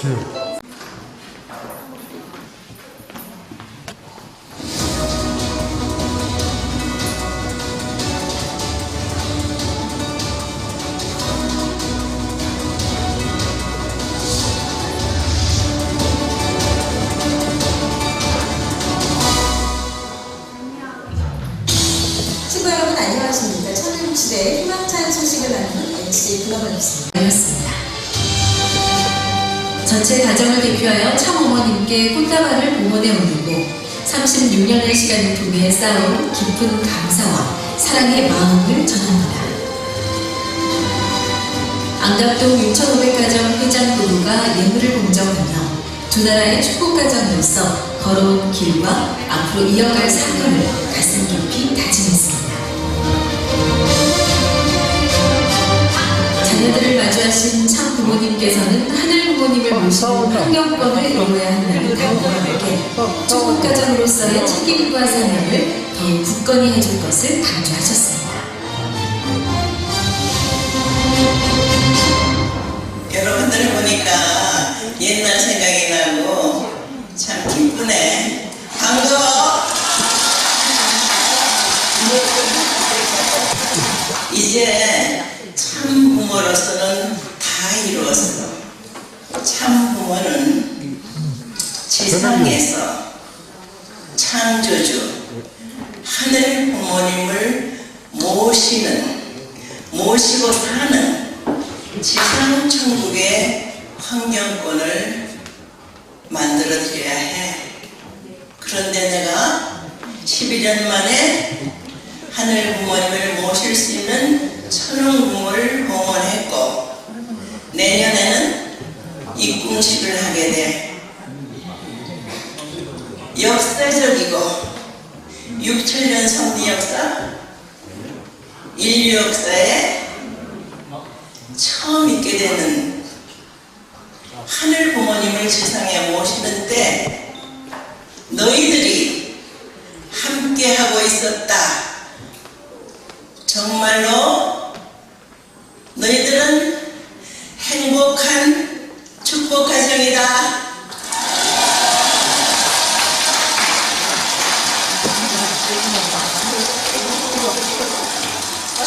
친구 여러분 안녕하십니까. 천일시대의 희망찬 소식을 나누는 MC 블러버였습니다. 전체 가정을 대표하여 참어머님께 꽃다발을 봉헌에 올리고 36년의 시간을 통해 쌓아온 깊은 감사와 사랑의 마음을 전합니다. 안갑동 6,500가정 회장 부부가 예물을 공정하며 두 나라의 축복가정으로서 걸어온 길과 앞으로 이어갈 사명을 가슴 깊이 다짐했습니다. 자녀들을 마주하신 참 부모님께서는 하늘 부모님을 모시는 환경권을 이루어야 한다는 다음과 함께 축복가정으로서의 책임과 사명을 더욱 굳건히 해줄 것을 강조하셨습니다. 여러분들 보니까 옛날 생각이 나고 참 기쁘네. 반가워. 이제 참 부모로서는 다 이루었어. 참 부모는 지상에서 창조주 하늘 부모님을 모시고 사는 지상 천국의 환경권을 만들어 드려야 해. 그런데 내가 11년 만에 하늘 부모님을 모실 수 있는 천원 부모를 봉헌했고 내년에는 입궁식을 하게 돼. 역사적이고 6,000년 성리 역사, 인류 역사에 처음 있게 되는 하늘 부모님을 지상에 모시는 때 너희들이 함께 하고 있었다. 정말로 너희들은 행복한 축복 가정이다.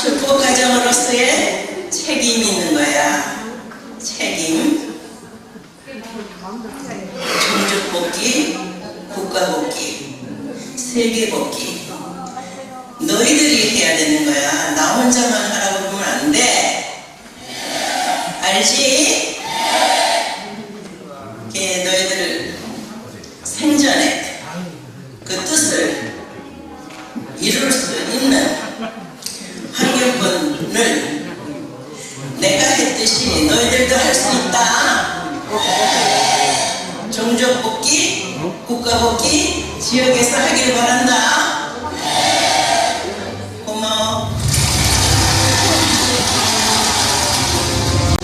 축복 가정으로서의 책임이 있는 거야. 책임. 종족복귀, 국가복귀, 세계복귀. 너희들이 해야 되는 거야. 나 혼자만 하라고 그러면 안 돼. 알지? 너희들 생전에 그 뜻을 이룰 수 있는 환경권을 내가 했듯이 너희들도 할 수 있다. 종족복귀, 국가복귀 지역에서 하길 바란다. 고마워.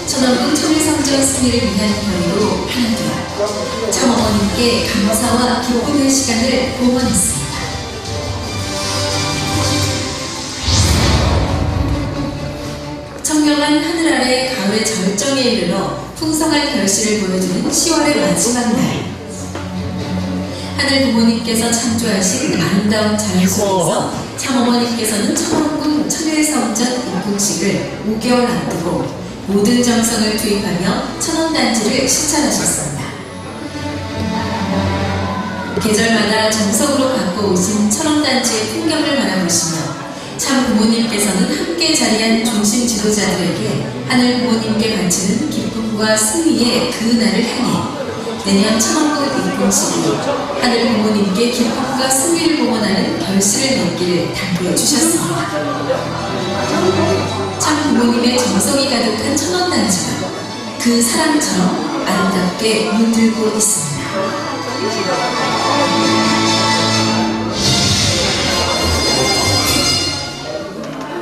천안군 천일성전 승리를 위한 별로 하나둘 참어머님께 감사와 기쁨의 시간을 봉헌했습니다. 청명한 하늘 아래 가을 절정에 이르러 풍성한 결실을 보여주는 10월의 마지막 날, 하늘 부모님께서 창조하신 아름다운 자연 속에서 참어머님께서는 천안군 천일성전 입궁식을 5개월 앞두고 모든 정성을 투입하며 천원단지를 실천하셨습니다. 계절마다 정성으로 갖고 오신 천원단지의 풍경을 바라보시며 참 부모님께서는 함께 자리한 중심 지도자들에게 하늘 부모님께 바치는 기쁨과 승리의 그 날을 향해 내년 천원군 입궁식이 하늘 부모님께 기쁨과 승리를 봉헌하는 결실을 맺기를 당부해 주셨습니다. 참 부모님의 정성이 가득한 천원단지가 그 사랑처럼 아름답게 물들고 있습니다.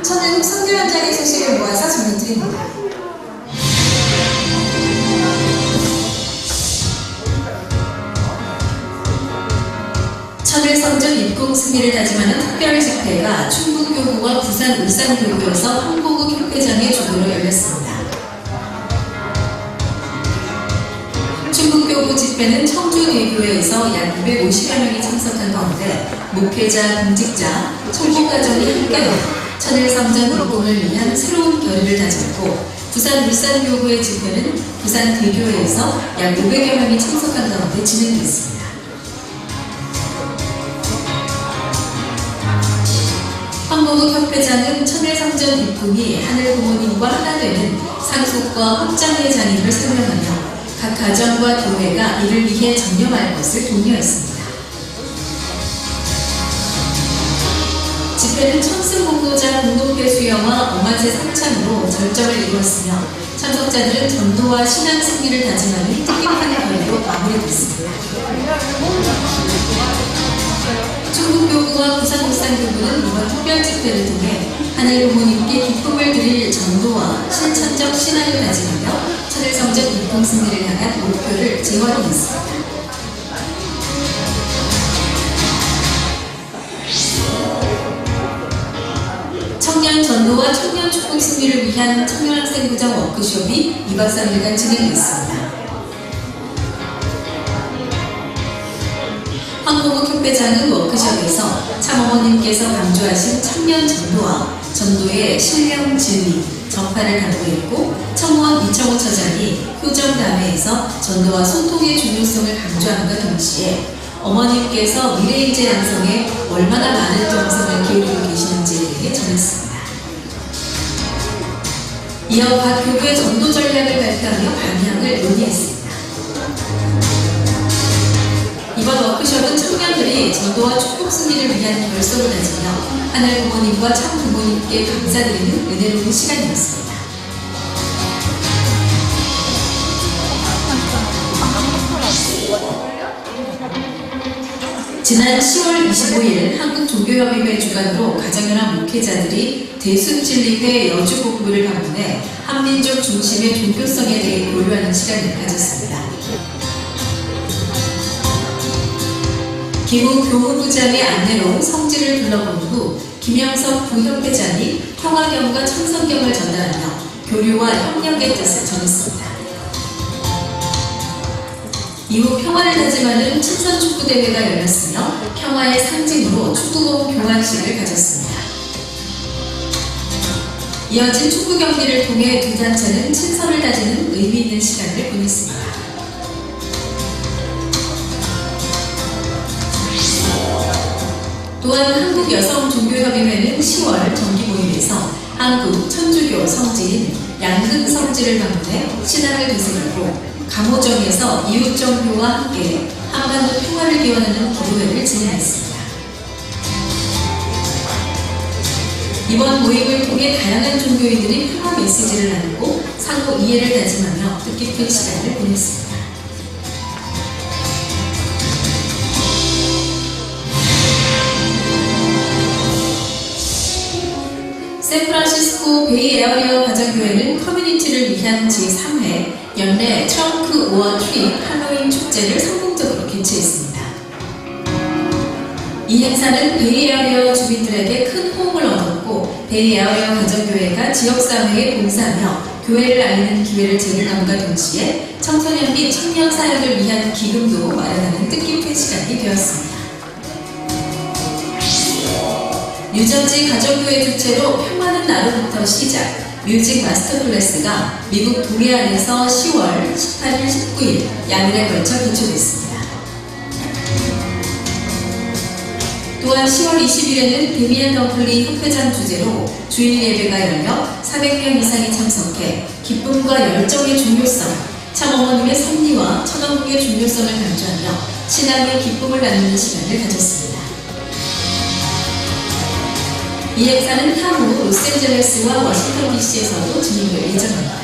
저는 선교 현장의 소식을 모아서 전해드립니다. 천일성전 입궁 승리를 다짐하는 특별 집회가 충북교구와 부산 울산교구에서 한국국 협회장의 주도로 열렸습니다. 집회는 청주대교회에서 약 250여 명이 참석한 가운데 목회자, 공직자, 천국가정이 함께하여 천일성전 복음을 위한 새로운 결의를 다졌고, 부산 울산교구의 집회는 부산 대교회에서 약 500여 명이 참석한 가운데 진행됐습니다. 황보국 협회장은 천일성전 입궁이 하늘 부모님과 하나 되는 상속과 확장의 장임을 설명하며 각 가정과 교회가 이를 위해 전념할 것을 독려했습니다. 집회는 천승봉도자 공동회 수여와 어마제 상창으로 절정을 이루었으며 참석자들은 전도와 신앙 승리를 다짐하는 뜻깊은 결의로 마무리됐습니다. 충북교구와 부산울산교구는 이번 특별 집회를 통해 하늘 부모님께 기쁨을 드릴 전도와 실천적 신앙을 다짐하며 천일성전 입궁 승리를 향한 목표를 재확인했습니다. 청년 전도와 청년 축복 승리를 위한 청년학생구장 워크숍이 2박 3일간 진행됐습니다. 황보국 협회장은 워크숍에서 참어머님께서 강조하신 청년 전도와 전도의 신령 진리, 전파를 강조했고, 청원 이청호 처장이 효정담회에서 전도와 소통의 중요성을 강조함과 동시에 어머님께서 미래인재 양성에 얼마나 많은 정성을 기울이고 계시는지에 대해 전했습니다. 이어 각 교구의 전도 전략을 발표하며 방향을 논의했습니다. 이번 워크숍은 청년들이 전도와 축복 승리를 위한 결속을 다지며 하늘 부모님과 참 부모님께 감사드리는 은혜로운 시간이었습니다. 지난 10월 25일 한국종교협의회 주관으로 가정연합 목회자들이 대순진리회 여주본부를 방문해 한민족 중심의 종교성에 대해 고려하는 시간을 가졌습니다. 김우 교무부장의 안내로 성지를 둘러본 후 김영석 부협회장이 평화경과 천성경을 전달하며 교류와 협력의 뜻을 전했습니다. 이후 평화를 다짐하는 친선축구대회가 열렸으며 평화의 상징으로 축구공 교환식을 가졌습니다. 이어진 축구 경기를 통해 두 단체는 친선을 다지는 의미 있는 시간을 보냈습니다. 또한 한국여성종교협의회는 10월 정기 모임에서 한국 천주교 성지인 양극 성지를 방문해 신앙을 되새기고 감호정에서 이웃정교와 함께 한반도 평화를 기원하는 기도회를 진행했습니다. 이번 모임을 통해 다양한 종교인들이 평화 메시지를 나누고 상호 이해를 다짐하며 뜻깊은 시간을 보냈습니다. 샌프란시스코 베이에어리어 가정교회는 커뮤니티를 위한 제3회 연례 트렁크 오어 트립 할로윈 축제를 성공적으로 개최했습니다. 이 행사는 베이에어리어 주민들에게 큰 호응을 얻었고, 베이에어리어 가정교회가 지역사회에 봉사하며 교회를 알리는 기회를 제공함과 동시에 청소년 및 청년 사역을 위한 기금도 마련하는 뜻깊은 시간이 되었습니다. 뉴저지 가정교회 주최로 평화는 나로부터 시작 뮤직 마스터 클래스가 미국 도리안에서 10월 18일, 19일 양일에 걸쳐 개최됐습니다. 또한 10월 20일에는 데미안 덤플리 협회장 주재로 주일 예배가 열려 400명 이상이 참석해 기쁨과 열정의 중요성, 참어머님의 섭리와 천원국의 중요성을 강조하며 신앙의 기쁨을 나누는 시간을 가졌습니다. 이 행사는 향후 로스앤젤레스와 워싱턴 DC에서도 진행될 예정입니다.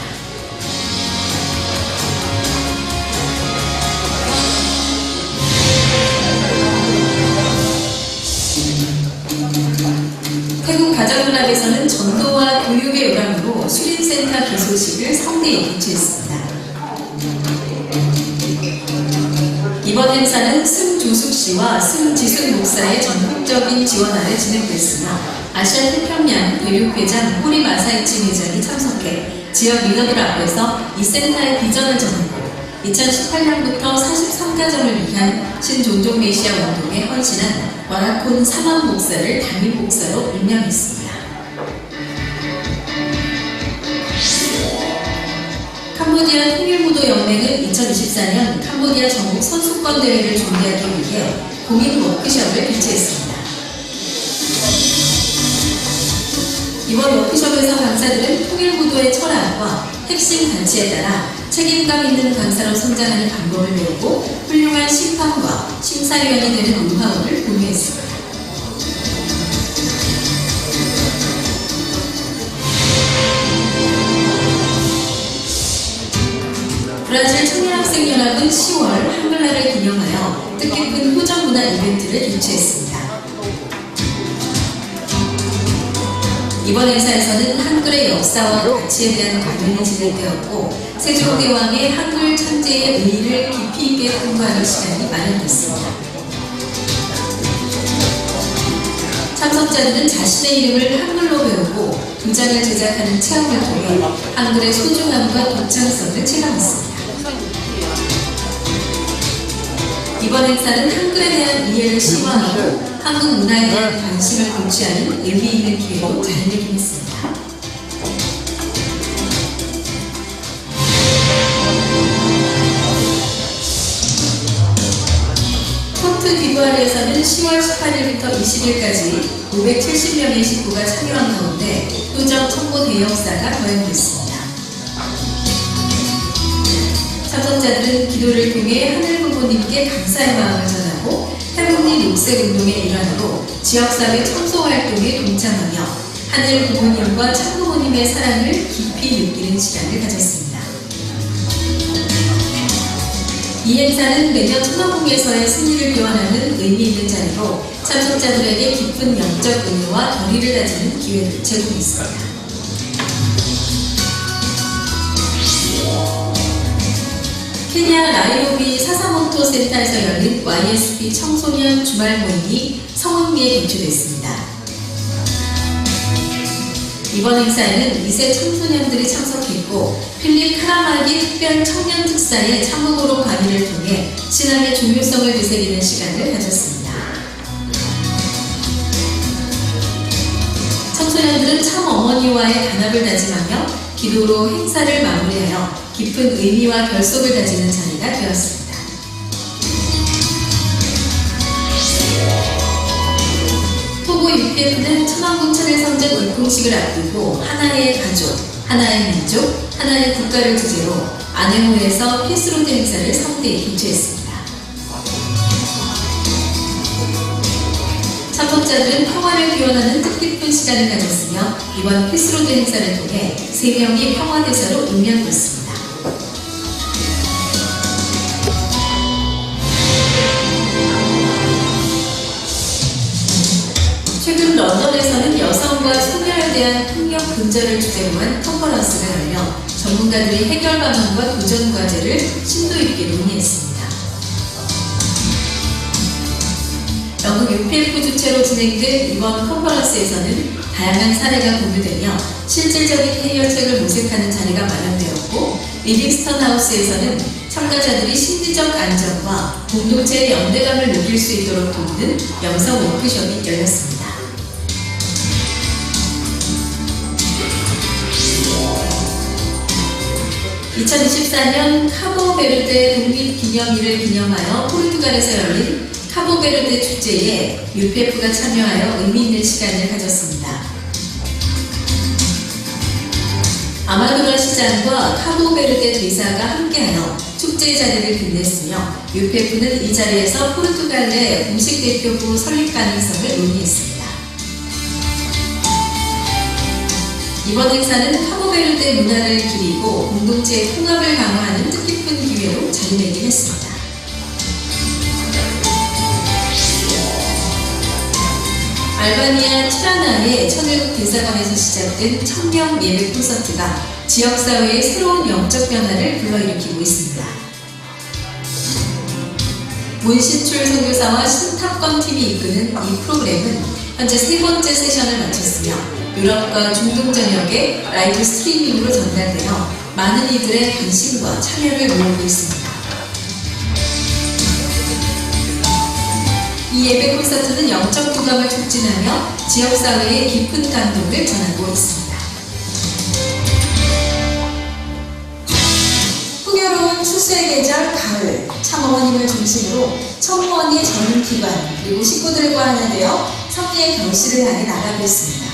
태국 가정연합에서는 전도와 교육의 요람으로 수린센터 개소식을 성대히 개최했습니다. 이번 행사는 승조숙 씨와 승지숙 목사의 전폭적인 지원 아래 진행됐으며 아시아 태평양 대륙회장 호리 마사이치 회장이 참석해 지역 리더들 앞에서 이 센터의 비전을 전했고, 2018년부터 43가정을 위한 신종종 메시아 운동에 헌신한 와라콘 사만 목사를 담임 목사로 임명했습니다. 캄보디아 통일무도 연맹은 2024년 캄보디아 전국 선수권 대회를 준비하기 위해 공인 워크숍을 개최했습니다. 이번 워크숍에서 강사들은 통일무도의 철학과 핵심 가치에 따라 책임감 있는 강사로 성장하는 방법을 배우고 훌륭한 심판과 심사위원이 되는 노하우를 공유했습니다. 브라질 청년학생연합은 10월 한글날을 기념하여 뜻깊은 호전문화 이벤트를 개최했습니다. 이번 행사에서는 한글의 역사와 가치에 대한 관념이 진행되었고 세종대왕의 한글 천재의 의의를 깊이 있게 공부하는 시간이 마련됐습니다. 참석자들은 자신의 이름을 한글로 배우고 도장을 제작하는 체험을 통해 한글의 소중함과 독창성을 체감했습니다. 이번 행사는 한글에 대한 이해를 심화하고 한국 문화에 대한 관심을 고취하는 의미 있는 기회로 자리매김했습니다. 코트디부아르에서는 10월 18일부터 20일까지 570명의 식구가 참여한 가운데 효적 청보 대역사가 거행됐습니다. 참석자들은 기도를 통해 하늘 부모님께 감사의 마음을 전하고 해묵리 녹색운동의 일환으로 지역사회 청소활동에 동참하며 하늘 부모님과 참부모님의 사랑을 깊이 느끼는 시간을 가졌습니다. 이 행사는 매년 천왕궁에서의 승리를 교환하는 의미 있는 자리로 참석자들에게 깊은 영적 은혜와 결의를 다지는 기회를 제공했습니다. 케냐 나이로비 사사몬토 센터에서 열린 YSP 청소년 주말 모임이 성황리에 개최됐습니다. 이번 행사에는 2세 청소년들이 참석했고 필립 카라마기 특별 청년 특사의 참모로 강의를 통해 신앙의 중요성을 되새기는 시간을 가졌습니다. 청소년들은 참 어머니와의 단합을 다짐하며 기도로 행사를 마무리하여 깊은 의미와 결속을 가지는 자리가 되었습니다. 토고 UPF는 천왕궁 차례성전 입궁식을 앞두고 하나의 가족, 하나의 민족, 하나의 국가를 주제로 아네모에서 피스로드 행사를 성대히 개최했습니다. 참석자들은 평화를 기원하는 뜻깊은 시간을 가졌으며 이번 피스로드 행사를 통해 3명이 평화대사로 임명됐습니다. 최근 런던에서는 여성과 소멸에 대한 폭력 근절을 주제로 한 컨퍼런스가 열려 전문가들이 해결 방안과 도전 과제를 심도 있게 논의했습니다. 영국 UPF 주최로 진행된 이번 컨퍼런스에서는 다양한 사례가 공유되며 실질적인 해결책을 모색하는 자리가 마련되었고 리빙스턴 하우스에서는 참가자들이 심리적 안정과 공동체의 연대감을 느낄 수 있도록 돕는 영상 워크숍이 열렸습니다. (2024년) 카보베르데 독립기념일을 기념하여 포르투갈에서 열린 카보베르데 축제에 UPF가 참여하여 의미 있는 시간을 가졌습니다. 아마도라 시장과 카보베르데 대사가 함께하여 축제 자리를 빛냈으며 UPF는 이 자리에서 포르투갈 내 공식 대표부 설립 가능성을 논의했습니다. 이번 행사는 카보베르데 문화를 기리고 공동체의 통합을 강화하는 뜻깊은 기회로 자리매김했습니다. 알바니아 티라나의 천일국 대사관에서 시작된 청명 예배 콘서트가 지역사회의 새로운 영적 변화를 불러일으키고 있습니다. 문신출 선교사와 신탁권팀이 이끄는 이 프로그램은 현재 3번째 세션을 마쳤으며 유럽과 중동 전역에 라이브 스트리밍으로 전달되어 많은 이들의 관심과 참여를 모으고 있습니다. 이 예배 콘서트는 영적 교감을 촉진하며 지역사회에 깊은 감동을 전하고 있습니다. 풍요로운 추수의 계절 가을, 참어머님을 중심으로 청무원의 전기관 그리고 식구들과 하나 되어 섭리의 결실을 향해 나가고 있습니다.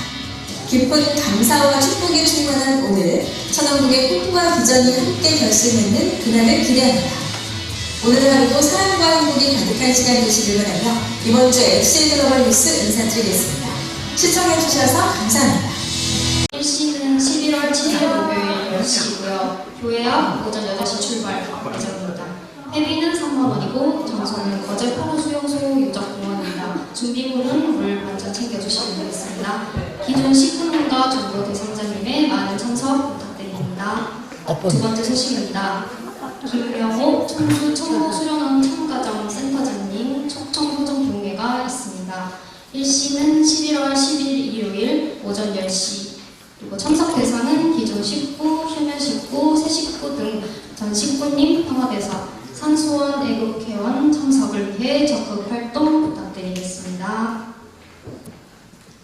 깊은 감사와 축복이 충만한 오늘, 천원국의 꿈과 비전이 함께 결실맺는 그날을 기대합니다. 오늘 하루도 사랑과 행복이 가득한 시간 되시길 바라며 이번 주 FC 글로벌 뉴스 인사드리겠습니다. 시청해주셔서 감사합니다. 일시는 11월 7일 목요일 10시고요. 교회 앞 오전 8시 출발 예정입니다. 회비는 3만원이고 장소는 거제 포로수용소 유적공원입니다. 준비물은 물 먼저 챙겨주시면 되겠습니다. 기존 식구님과 정보 대상자님의 많은 참석 부탁드립니다. 두 번째 소식입니다. 김명호 청주 청소수련원 참가정 센터장님 청소정 동회가 있습니다. 일시는 11월 10일 일요일 오전 10시 그리고 참석 대상은 기존 식구, 휴면 식구, 새 식구 등 전 식구님 평화대사, 산수원 애국회원 참석을 위해 적극 활동 부탁드리겠습니다.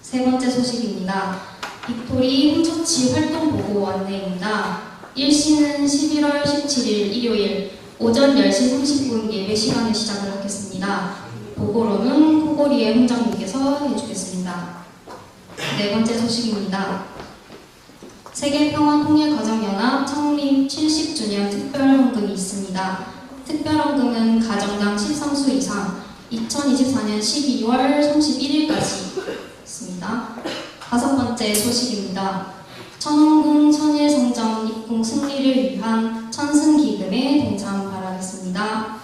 세 번째 소식입니다. 빅토리 홈처치 활동 보고 안내입니다. 일시는 11월 17일 일요일 오전 10시 30분 예배 시간을 시작을 하겠습니다. 보고로는 코골이의 훈장님께서 해주겠습니다. 네 번째 소식입니다. 세계평화통일가정연합 창립 70주년 특별헌금이 있습니다. 특별헌금은 가정당 13수 이상 2024년 12월 31일까지 있습니다. 다섯 번째 소식입니다. 천원궁 천일성전 입궁 승리를 위한 천승기금에 동참 바라겠습니다.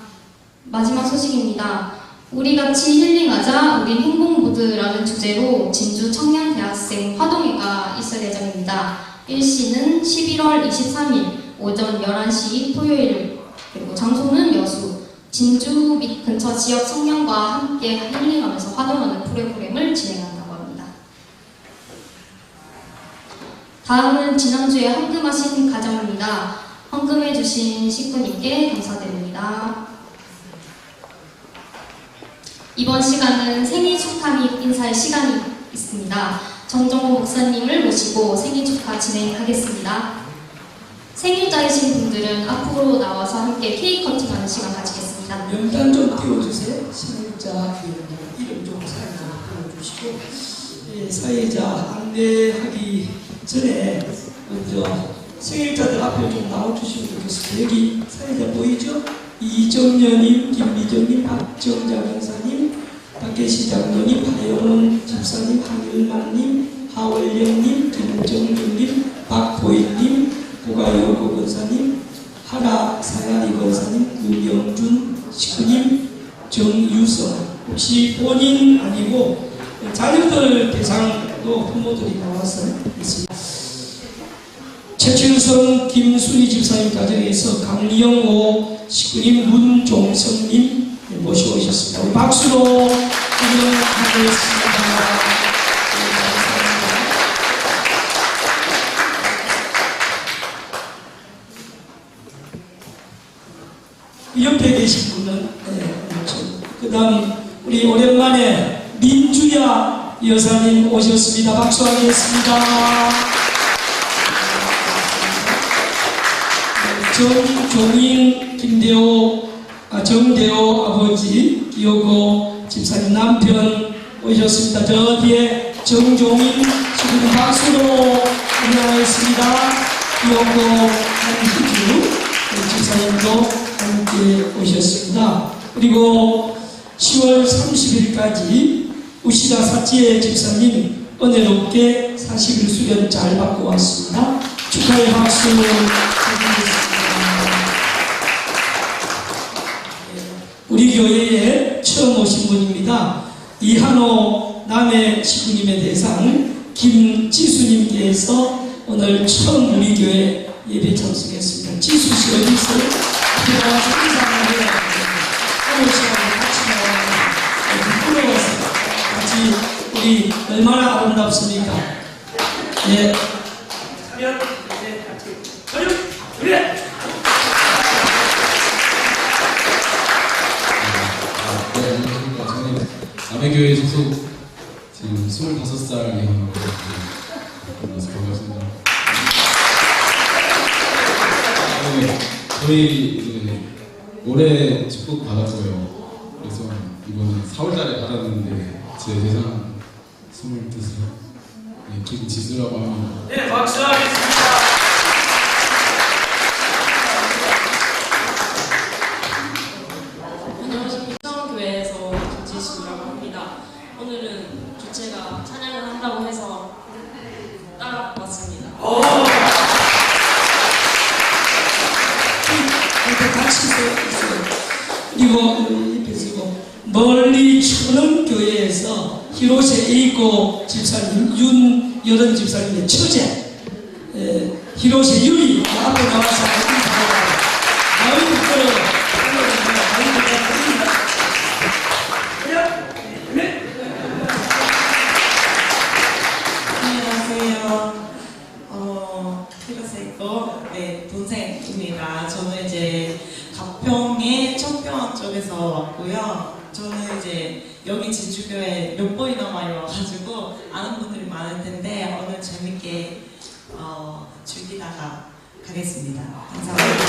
마지막 소식입니다. 우리 같이 힐링하자 우린 행복모드라는 주제로 진주 청년대학생 화동회가 있을 예정입니다. 일시는 11월 23일 오전 11시 토요일 그리고 장소는 여수 진주 및 근처 지역 청년과 함께 힐링하면서 화동하는 프로그램을 진행한다고 합니다. 다음은 지난주에 헌금하신 가정입니다. 헌금해주신 식구님께 감사드립니다. 이번 시간은 생일 축하 및 인사의 시간이 있습니다. 정정호 목사님을 모시고 생일 축하 진행하겠습니다. 생일자이신 분들은 앞으로 나와서 함께 케이크 커팅하는 시간 가지겠습니다. 명단 좀 띄워주세요. 생일자 이름 좀 띄워주시고 사회자 안내하기 전에 먼저 생일자들 앞에 좀 나와주시면 좋겠습니다. 여기 사회자 보이죠? 이정녀님, 김미정님, 박정자 강사님, 박계시 장로님, 하영원 집사님, 한일만님, 하월령님, 김정윤님, 박보일님, 고가요고 권사님, 하라 사야리 권사님, 구명준 식구님, 정유성. 혹시 본인 아니고 자녀들 대상으로 부모들이 나와서 있습니다. 최춘성, 김순희 집사님 가정에서 강영호 식구님, 문종성님 모시고 오셨습니다. 우리 박수로 환영하겠습니다. 옆에 계신 분은 그렇죠. 그 다음 우리 오랜만에 민주야 여사님 오셨습니다. 박수하겠습니다. 정종인, 정대호 아버지, 기호고 집사님 남편 오셨습니다. 저 뒤에 정종인 지금 박수로 환영하겠습니다. 기호고 한희주 집사님도 함께 오셨습니다. 그리고 10월 30일까지 우시다 사치의 집사님 은혜롭게 40일 수련 잘 받고 왔습니다. 축하의 박수 드리겠습니다. 우리 교회에 처음 오신 분입니다. 이한호 남해 식구님의 대상 김지수님께서 오늘 처음 우리 교회 예배 참석했습니다. 지수씨 어디 있어요? 제가 상상을 해야 오늘 시간에 같이 부러워서 같이 우리 얼마나 아름답습니까? 예. 차렷, 이제 같이 차렷, 그래! 마산교회 소속 지금 25살이 그래서 반갑습니다. 네, 저희 이제 올해 축복 받았고요. 그래서 이번에 4월달에 받았는데 제 대상 22살 김지수라고 합니다. 네, 박수 하겠습니다. 안녕하세요. 부천교회에서 김지수라고 합니다. 오늘은 주체가 찬양을 한다고 해서 따라왔습니다. 같이 있어요. 그리고 옆에 쓰고 멀리 천원교회에서 히로세 에이코 집사님, 윤여든 집사님의 처제 히로세 유리 앞에 나와서 안녕하세요. 히로세이코 동생입니다. 저는 이제 가평의 청평 쪽에서 왔고요. 저는 이제 여기 진주교회 몇 번이나 많이 와가지고 아는 분들이 많을 텐데 오늘 재밌게 즐기다가 가겠습니다. 감사합니다.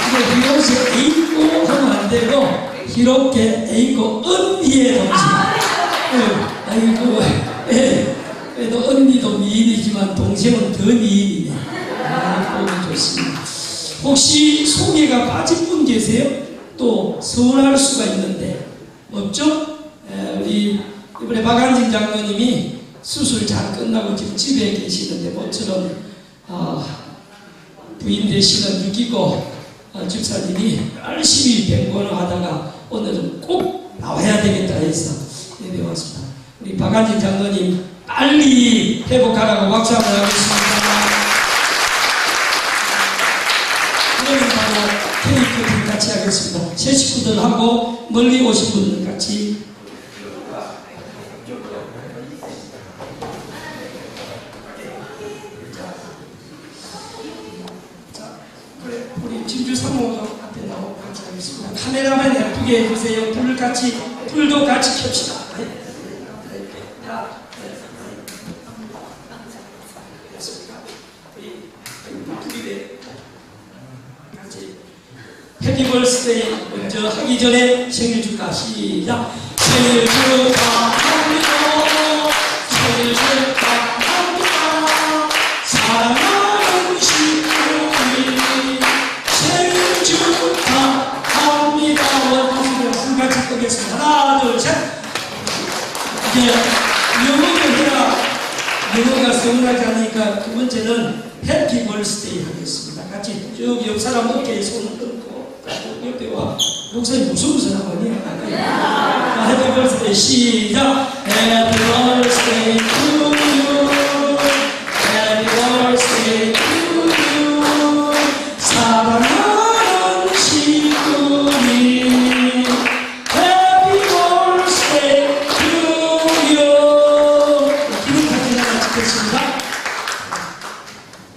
이거 히로세 에이코 하면 안 되고 히로케 에이코 언니의 동지. 아이고, 그래도 언니도 미인이지만 동생은 더 미인이네. 아이고, 좋습니다. 혹시 소개가 빠진 분 계세요? 또 서운할 수가 있는데 없죠? 우리 이번에 박한진 장로님이 수술 잘 끝나고 지금 집에 계시는데 모처럼 부인 되시는 유기고 집사님이 열심히 병원을 하다가 오늘은 꼭 나와야 되겠다 해서 예배 왔습니다. 우리 박한진 장로님 빨리 회복하라고 박수 한번 하겠습니다. 그러면 바로 케이크 같이 하겠습니다. 새 식구들하고 멀리 오신 분들 같이. 자, 그래, 우리 진주 사모도 앞에 나오고 같이 하겠습니다. 카메라만 예쁘게 해주세요. 불도 같이 켭시다. 해피 벌스데이 먼저 하기 전에 생일 축하 시작. 생일 축하합니다. 생일 축하합니다. 사랑하는 신부님 생일 축하합니다. 원투 같이 끄겠습니다. 하나 둘 셋. 이제 영어를 해야 영어가 서운하지 않으니까 두 번째는 해피 벌스데이 하겠습니다. 같이 쭉 옆 사람 어깨에 손을 얹고 옆에 와. 목사님 무슨 하거니? 해피 벌스데이 시작. 해피 벌스데이 to you. 해피 벌스데이 to you. 사랑하는 시구님 해피 벌스데이 to you. 기분 같은 하나 찍겠습니다.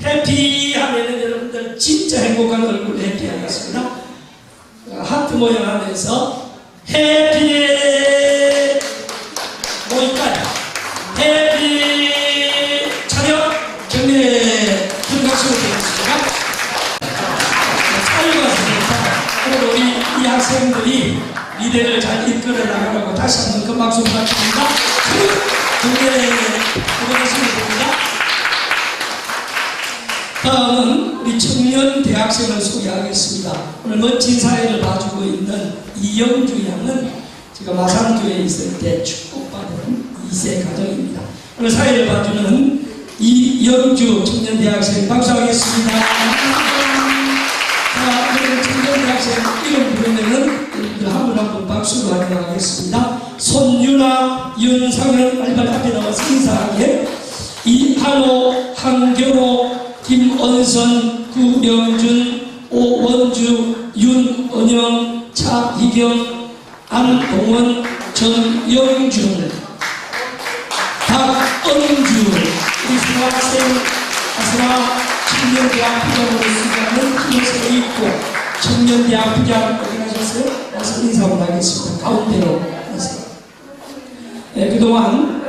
해피 하면은 여러분들 진짜 행복한 얼굴 해피 하겠습니다. 하트 모양 하면서 해피 뭐일까요? 해피 차렷 경례 불각수로 되겠습니다. 짧았으니까 오늘 우리 이 학생들이 미래를 잘 이끌어 나가라고 다시 한번 큰 박수 부탁드립니다. 경례 들어가시면 됩니다. 다음은 우리 청년 대학생을 소개하겠습니다. 오늘 멋진 사회를 봐주고 있는 이영주 양은 제가 마산교회에 있을 때 축복받은 2세 가정입니다. 오늘 사회를 봐주는 이영주 청년 대학생 박수하겠습니다. 자, 오늘 청년 대학생 이름 부르면은 한 분 한 분 박수로 환영하겠습니다. 손유나, 윤상현 빨리빨리 앞에 나와서 인사하게. 이한호, 한결호, 김언선, 구명준, 오원주, 윤은영, 차희경, 안동원, 전영준, 박은주, 우리 수학생 아스라 청년대학 부장으로 수고하는 김호세 있고 청년대학 부장 어디 가셨나요? 오셨어요? 와서 인사 한번 하겠습니다. 가운데로 와서. 네, 그동안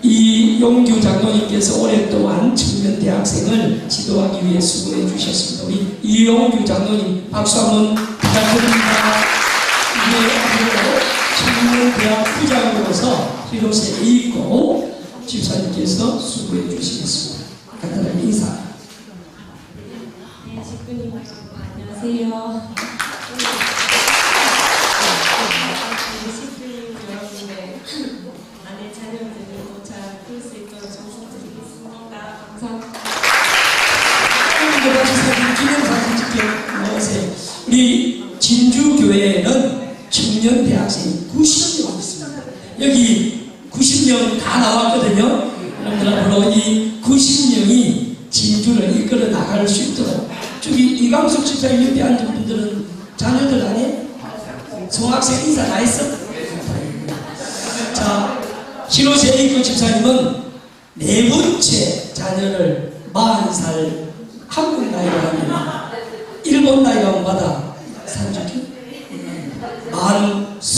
이용규 장로님께서 오랫동안 청년 대학생을 지도하기 위해 수고해 주셨습니다. 우리 이용규 장로님 박수 한번 부탁드립니다. 이게 아니고 청년 대학 부장으로서 비로소 있고 집사님께서 수고해 주시겠습니다. 간단하게 인사. 네, 집사님 안녕하세요. 집사님 여러분들 아내 자녀들도 잘 키울 수 있도록 정성드리겠습니다. 감사합니다. 기념사진 찍게 나오세요. 우리 진주교회에는 청년 대학생이 90명 있습니다. 여기 90명 다 나왔거든요. 여러분들 앞으로 이 90명이 진주를 이끌어 나갈 수 있도록 저기 이광숙 집사님 옆에 앉은 분들은 자녀들 아니에요? 송학생 인사 다 했어? 자, 신호세 이끌 집사님은 네 번째 자녀를 40살 한국 나이로 하면 일본 나이로 받아 산주기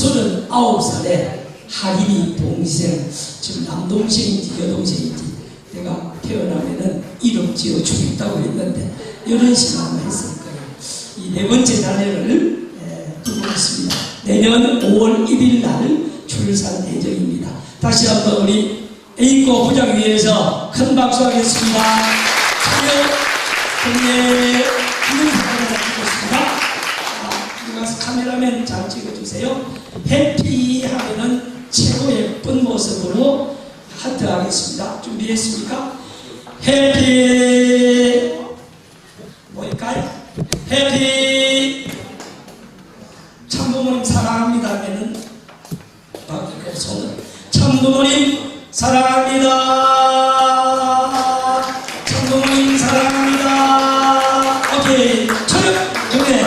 39살에 하림이 동생, 지금 남동생인지 여동생인지 내가 태어나면은 이름 지어 주겠다고 했는데 이런 식으로 했을 거예요. 이 네 번째 자녀를 두고 있습니다. 내년 5월 1일 날 출산 예정입니다. 다시 한번 우리 A코 부장 위해서 큰 박수 하겠습니다. 경례 기념사진을 찍겠습니다. 이거 카메라맨 잘 찍어주세요. 해피 하면은 최고 예쁜 모습으로 하트 하겠습니다. 준비했습니까? 해피 뭘까요? 해피 참부모님 사랑합니다 하면은 손을 참부모님 사랑합니다. 참부모님 사랑합니다. 오케이 촬영 경례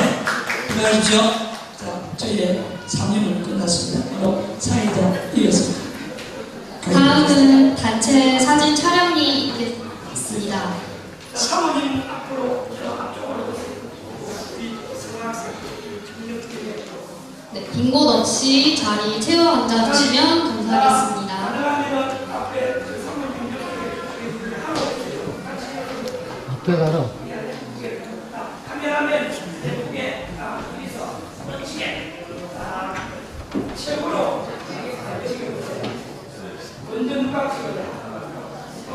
들어가십시오. 자, 저희의 3년을 끝났습니다. 바로 사회자 이었습니다. 다음은 단체 사진 촬영이 있습니다. 사모님 앞으로 앞쪽으로 우리 성학생 네, 빈 곳 없이 자리 채워 앉아주시면 감사하겠습니다. 앞에 가라. 카메라맨 대국에 여기서 멋지게 최고로 먼저 누가 찍어요?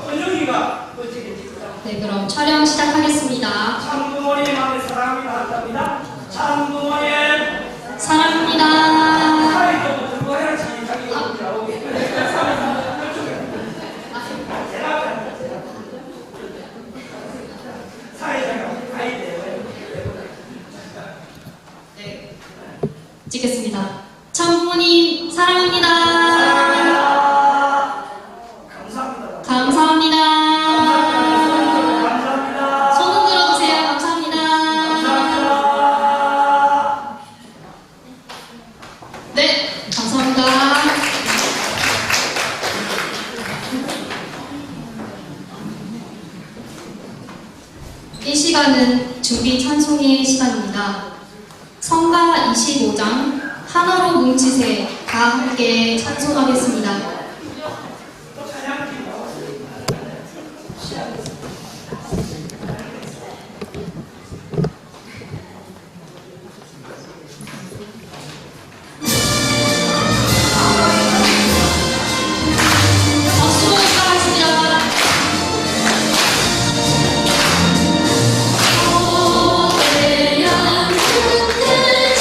은영이가 멋지게 찍어요. 네, 그럼 촬영 시작하겠습니다. 참부모님 안에 사랑합니다 한답니다. 참부모님 사랑합니다. 사이도 들고 해야지 자기 나오게. 찍겠습니다. 참부모님 사랑합니다. 감사합니다. 감사합니다. 감사합니다. 손 흔들어 주세요. 감사합니다. 네, 감사합니다. 이 시간은 준비 찬송의 시간입니다. 성가 25장 하나로 뭉치세 다 함께 찬송하겠습니다. 박수로 시작하겠습니다.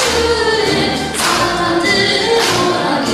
주의 사람들 오라게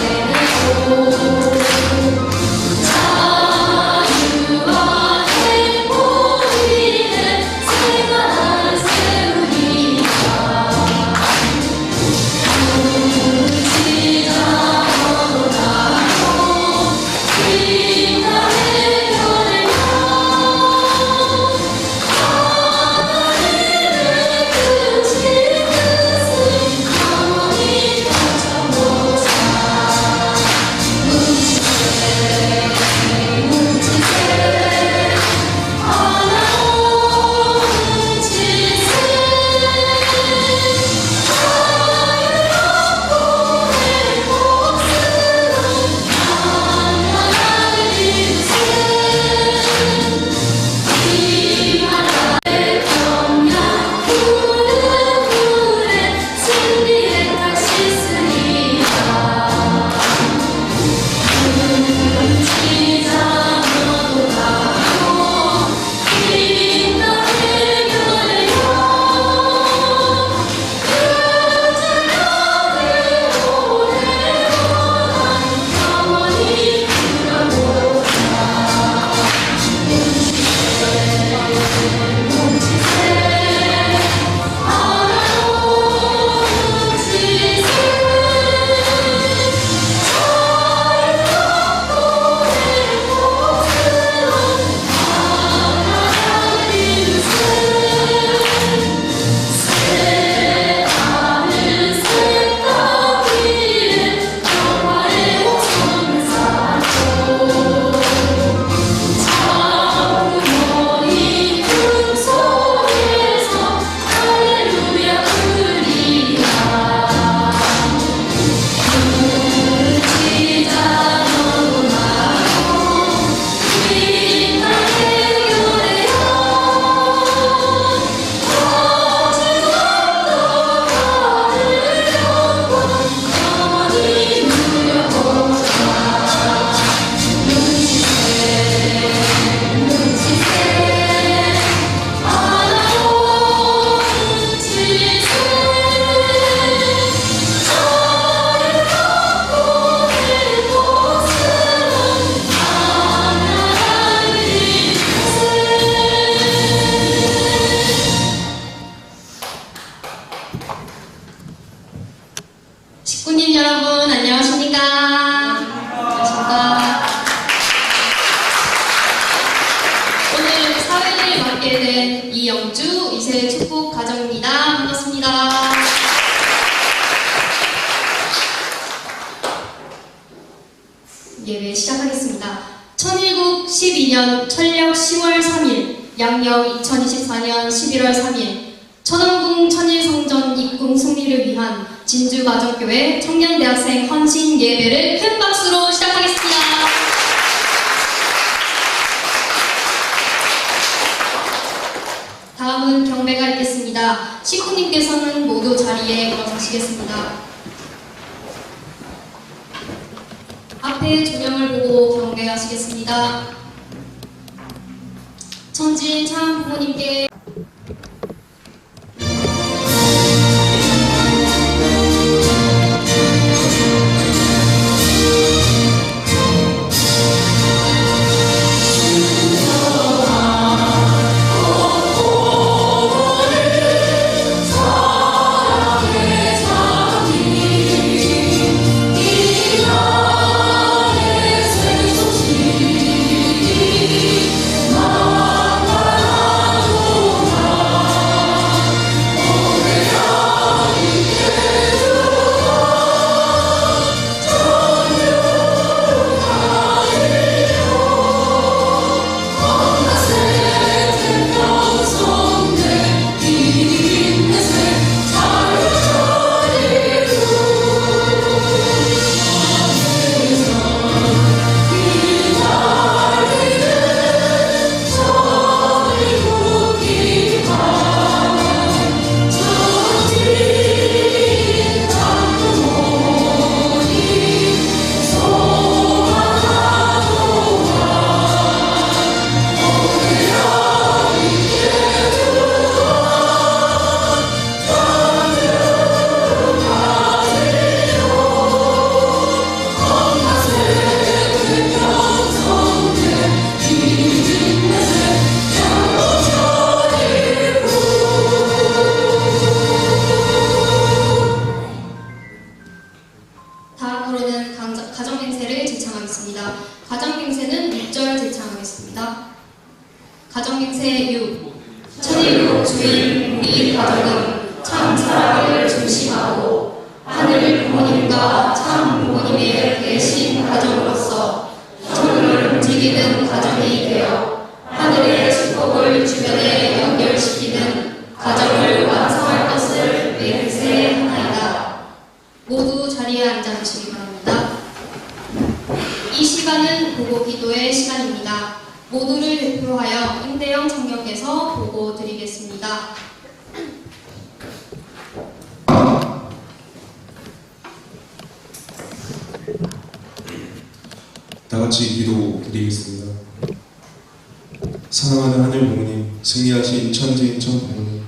맡게 된 이영주 2세 축복 가정입니다. 반갑습니다. 예배 시작하겠습니다. 천일국 12년 천력 10월 3일, 양력 2024년 11월 3일, 천원궁 천일성전 입궁 승리를 위한 진주가정교회 청년대학생 헌신 예배를 큰 박수로 시작하겠습니다. 다음은 경배가 있겠습니다. 식구님께서는 모두 자리에 일어서시겠습니다. 앞에 조명을 보고 경배하시겠습니다. 천진 참 부모님께 가정맹세를 제창하겠습니다. 가정맹세는 6절 제창하겠습니다. 가정맹세 6. 천일국 주인 우리 가정은 참 사랑을 중심하고 하늘 부모님과 참 부모님의 대신 가정으로서 천을 움직이는 가정이 되어 하늘의 축복을 주변에 연결시키는 가정을 완성할 것을 맹세하나이다. 모두 자리에 앉아주시기 바랍니다. 이 시간은 보고 기도의 시간입니다. 모두를 대표하여 임대영 장로께서 보고 드리겠습니다. 다 같이 기도 드리겠습니다. 사랑하는 하늘 부모님, 승리하신 천지인 천 부모님,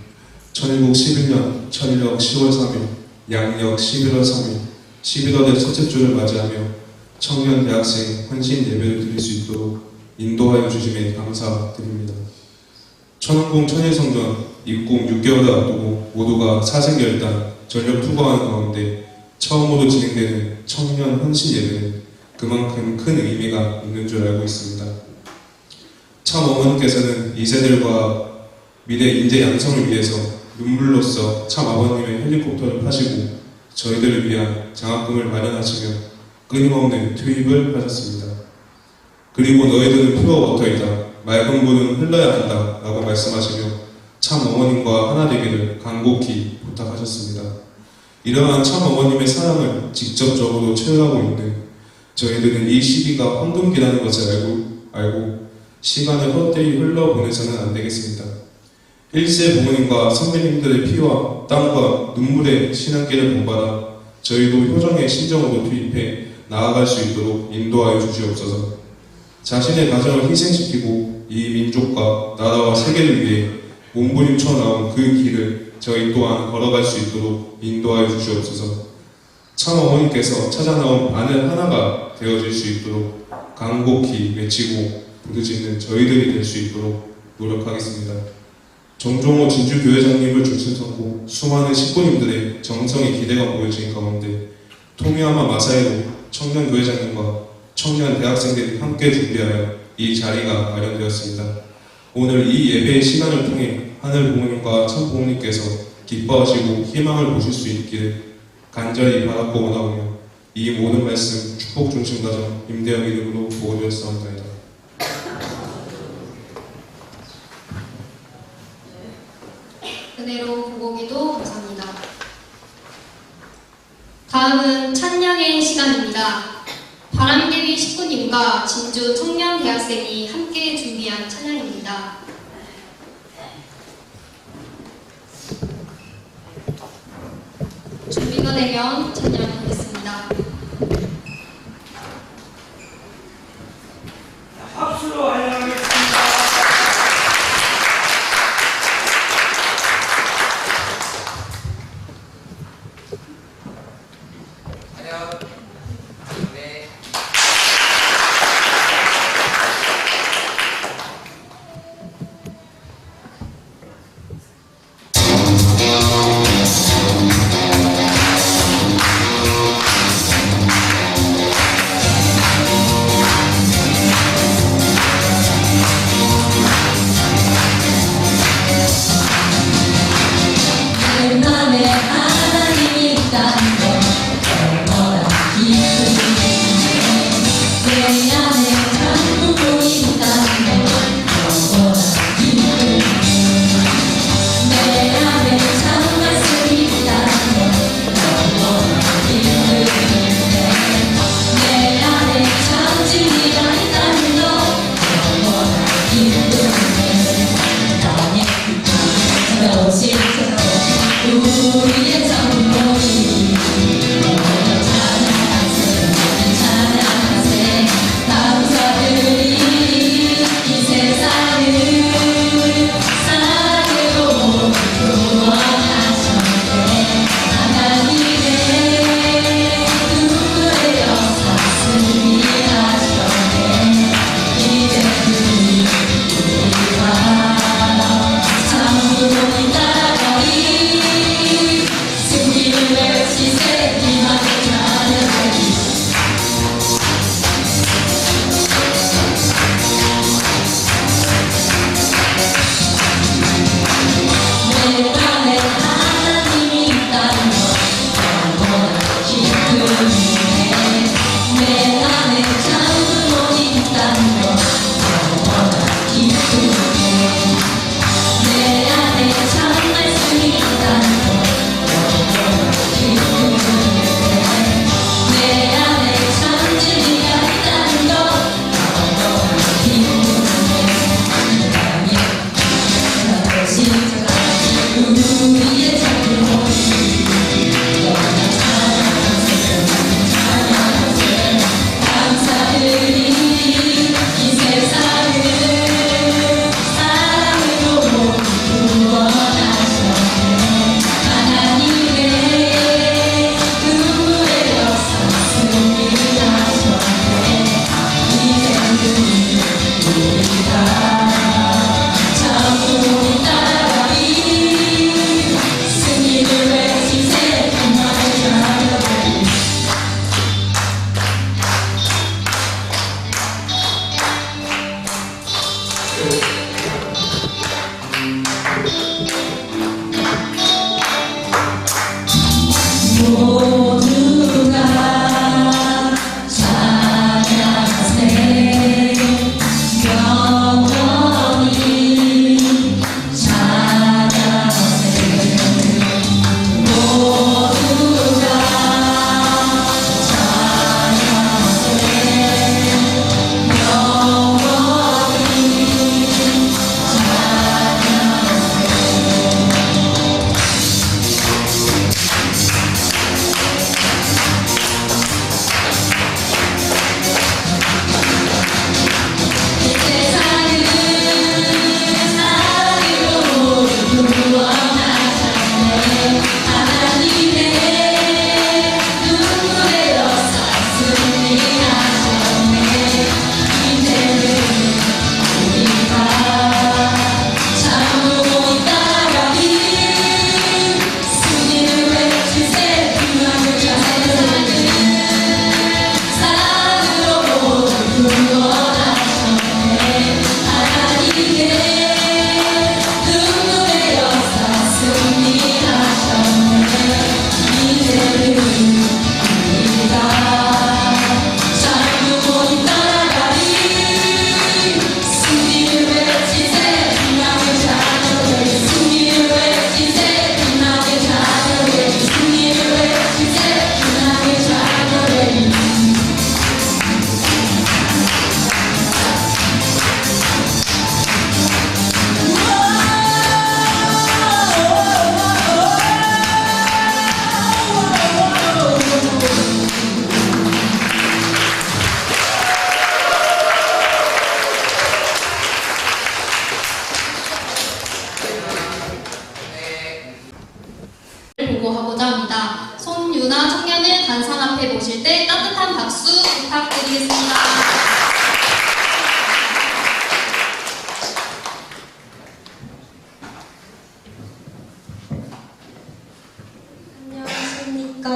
천일국 11년 천일력 10월 3일, 양력 11월 3일, 11월의 첫째 주를 맞이하며 청년 대학생 헌신 예배를 드릴 수 있도록 인도하여 주심에 감사드립니다. 천원궁 천일성전 입궁 6개월을 앞두고 모두가 사생결단 전력 투구하는 가운데 처음으로 진행되는 청년 헌신 예배는 그만큼 큰 의미가 있는 줄 알고 있습니다. 참 어머니께서는 2세들과 미래 인재 양성을 위해서 눈물로써 참 아버님의 헬리콥터를 파시고 저희들을 위한 장학금을 마련하시며 끊임없는 투입을 하셨습니다. 그리고 너희들은 퓨어워터이다. 맑은 물은 흘러야 한다. 라고 말씀하시며 참 어머님과 하나 되기를 간곡히 부탁하셨습니다. 이러한 참 어머님의 사랑을 직접적으로 체험하고 있는 저희들은 이 시기가 황금기라는 것을 알고 시간을 헛되이 흘러보내서는 안 되겠습니다. 1세 부모님과 선배님들의 피와 땀과 눈물의 신앙길을 본받아 저희도 효정의 심정으로 투입해 나아갈 수 있도록 인도하여 주시옵소서. 자신의 가정을 희생시키고 이 민족과 나라와 세계를 위해 몸부림쳐 나온 그 길을 저희 또한 걸어갈 수 있도록 인도하여 주시옵소서. 참 어머니께서 찾아 나온 바늘 하나가 되어질 수 있도록 간곡히 외치고 부르짖는 저희들이 될 수 있도록 노력하겠습니다. 정종호 진주교회장님을 중심 삼고 수많은 식구님들의 정성의 기대가 모여진 가운데 토미야마 마사이로 청년교회장님과 청년 대학생들이 함께 준비하여 이 자리가 마련되었습니다. 오늘 이 예배의 시간을 통해 하늘 부모님과 천 부모님께서 기뻐하시고 희망을 보실 수 있길 간절히 바라고 원하오며 이 모든 말씀 축복 중심 가정 임대영 이름으로 보고드렸사옵나이다. 은혜로 보고기도 감사합니다. 다음은 찬양의 시간입니다. 바람개비 식구님과 진주 청년 대학생이 함께 준비한 찬양입니다. 준비가 되면 찬양하겠습니다. 박수로 환영하겠습니다.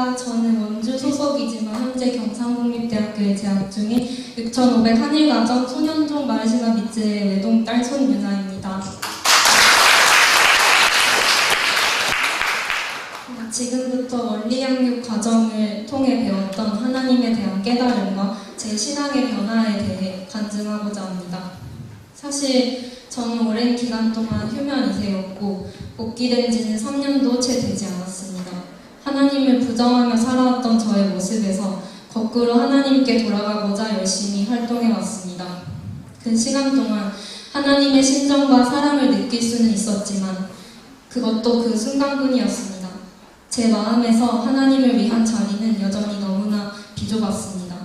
안녕하십니까. 저는 원주 소속이지만 현재 경상국립대학교에 재학 중인 6500 한일가정 소년종 마르시나 미츠의 외동딸 손유나입니다. 지금부터 원리양육 과정을 통해 배웠던 하나님에 대한 깨달음과 제 신앙의 변화에 대해 간증하고자 합니다. 사실 저는 오랜 기간 동안 휴면 2세였고 복귀된 지는 3년도 채 되지 않았습니다. 하나님을 부정하며 살아왔던 저의 모습에서 거꾸로 하나님께 돌아가고자 열심히 활동해 왔습니다. 그 시간 동안 하나님의 신정과 사랑을 느낄 수는 있었지만 그것도 그 순간뿐이었습니다. 제 마음에서 하나님을 위한 자리는 여전히 너무나 비좁았습니다.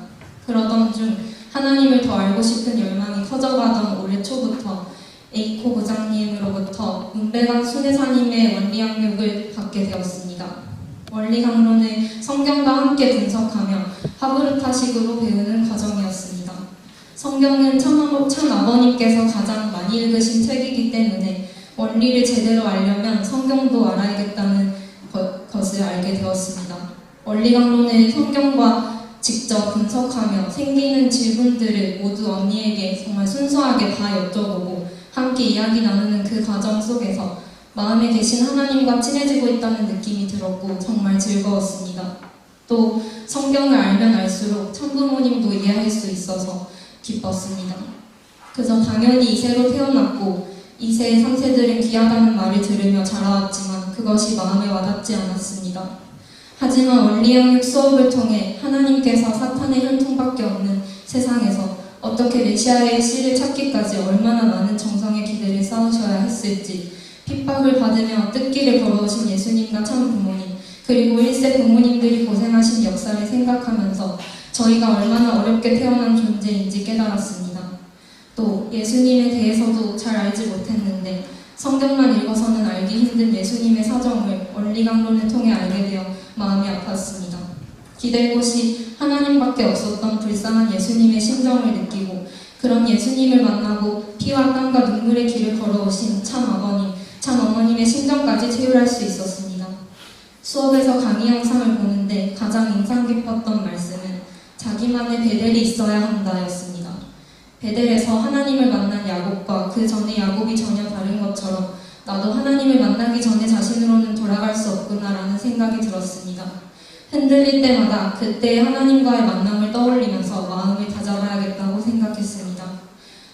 그러던 중 하나님을 더 알고 싶은 열망이 커져가던 올해 초부터 에이코 부장님으로부터 문배강 순회사님의 원리양육을 받게 되었습니다. 원리강론을 성경과 함께 분석하며 하브르타식으로 배우는 과정이었습니다. 성경은 참 아버님께서 가장 많이 읽으신 책이기 때문에 원리를 제대로 알려면 성경도 알아야겠다는 것을 알게 되었습니다. 원리강론을 성경과 직접 분석하며 생기는 질문들을 모두 언니에게 정말 순수하게 다 여쭤보고 함께 이야기 나누는 그 과정 속에서 마음에 계신 하나님과 친해지고 있다는 느낌이 들었고 정말 즐거웠습니다. 또 성경을 알면 알수록 참부모님도 이해할 수 있어서 기뻤습니다. 그저 당연히 2세로 태어났고 2세, 3세들은 귀하다는 말을 들으며 자라왔지만 그것이 마음에 와닿지 않았습니다. 하지만 원리양육 수업을 통해 하나님께서 사탄의 혈통밖에 없는 세상에서 어떻게 메시아의 씨를 찾기까지 얼마나 많은 정성의 기대를 쌓으셔야 했을지, 핍박을 받으며 뜻길을 걸어오신 예수님과 참 부모님, 그리고 1세 부모님들이 고생하신 역사를 생각하면서 저희가 얼마나 어렵게 태어난 존재인지 깨달았습니다. 또 예수님에 대해서도 잘 알지 못했는데 성경만 읽어서는 알기 힘든 예수님의 사정을 원리강론을 통해 알게 되어 마음이 아팠습니다. 기댈 곳이 하나님밖에 없었던 불쌍한 예수님의 심정을 느끼고 그런 예수님을 만나고 피와 땀과 눈물의 길을 걸어오신 참 아버님, 참 어머님의 심정까지 체휼할 수 있었습니다. 수업에서 강의 영상을 보는데 가장 인상 깊었던 말씀은 자기만의 베델이 있어야 한다였습니다. 베델에서 하나님을 만난 야곱과 그 전에 야곱이 전혀 다른 것처럼 나도 하나님을 만나기 전에 자신으로는 돌아갈 수 없구나라는 생각이 들었습니다. 흔들릴 때마다 그때의 하나님과의 만남을 떠올리면서 마음을 다잡아야겠다고 생각했습니다.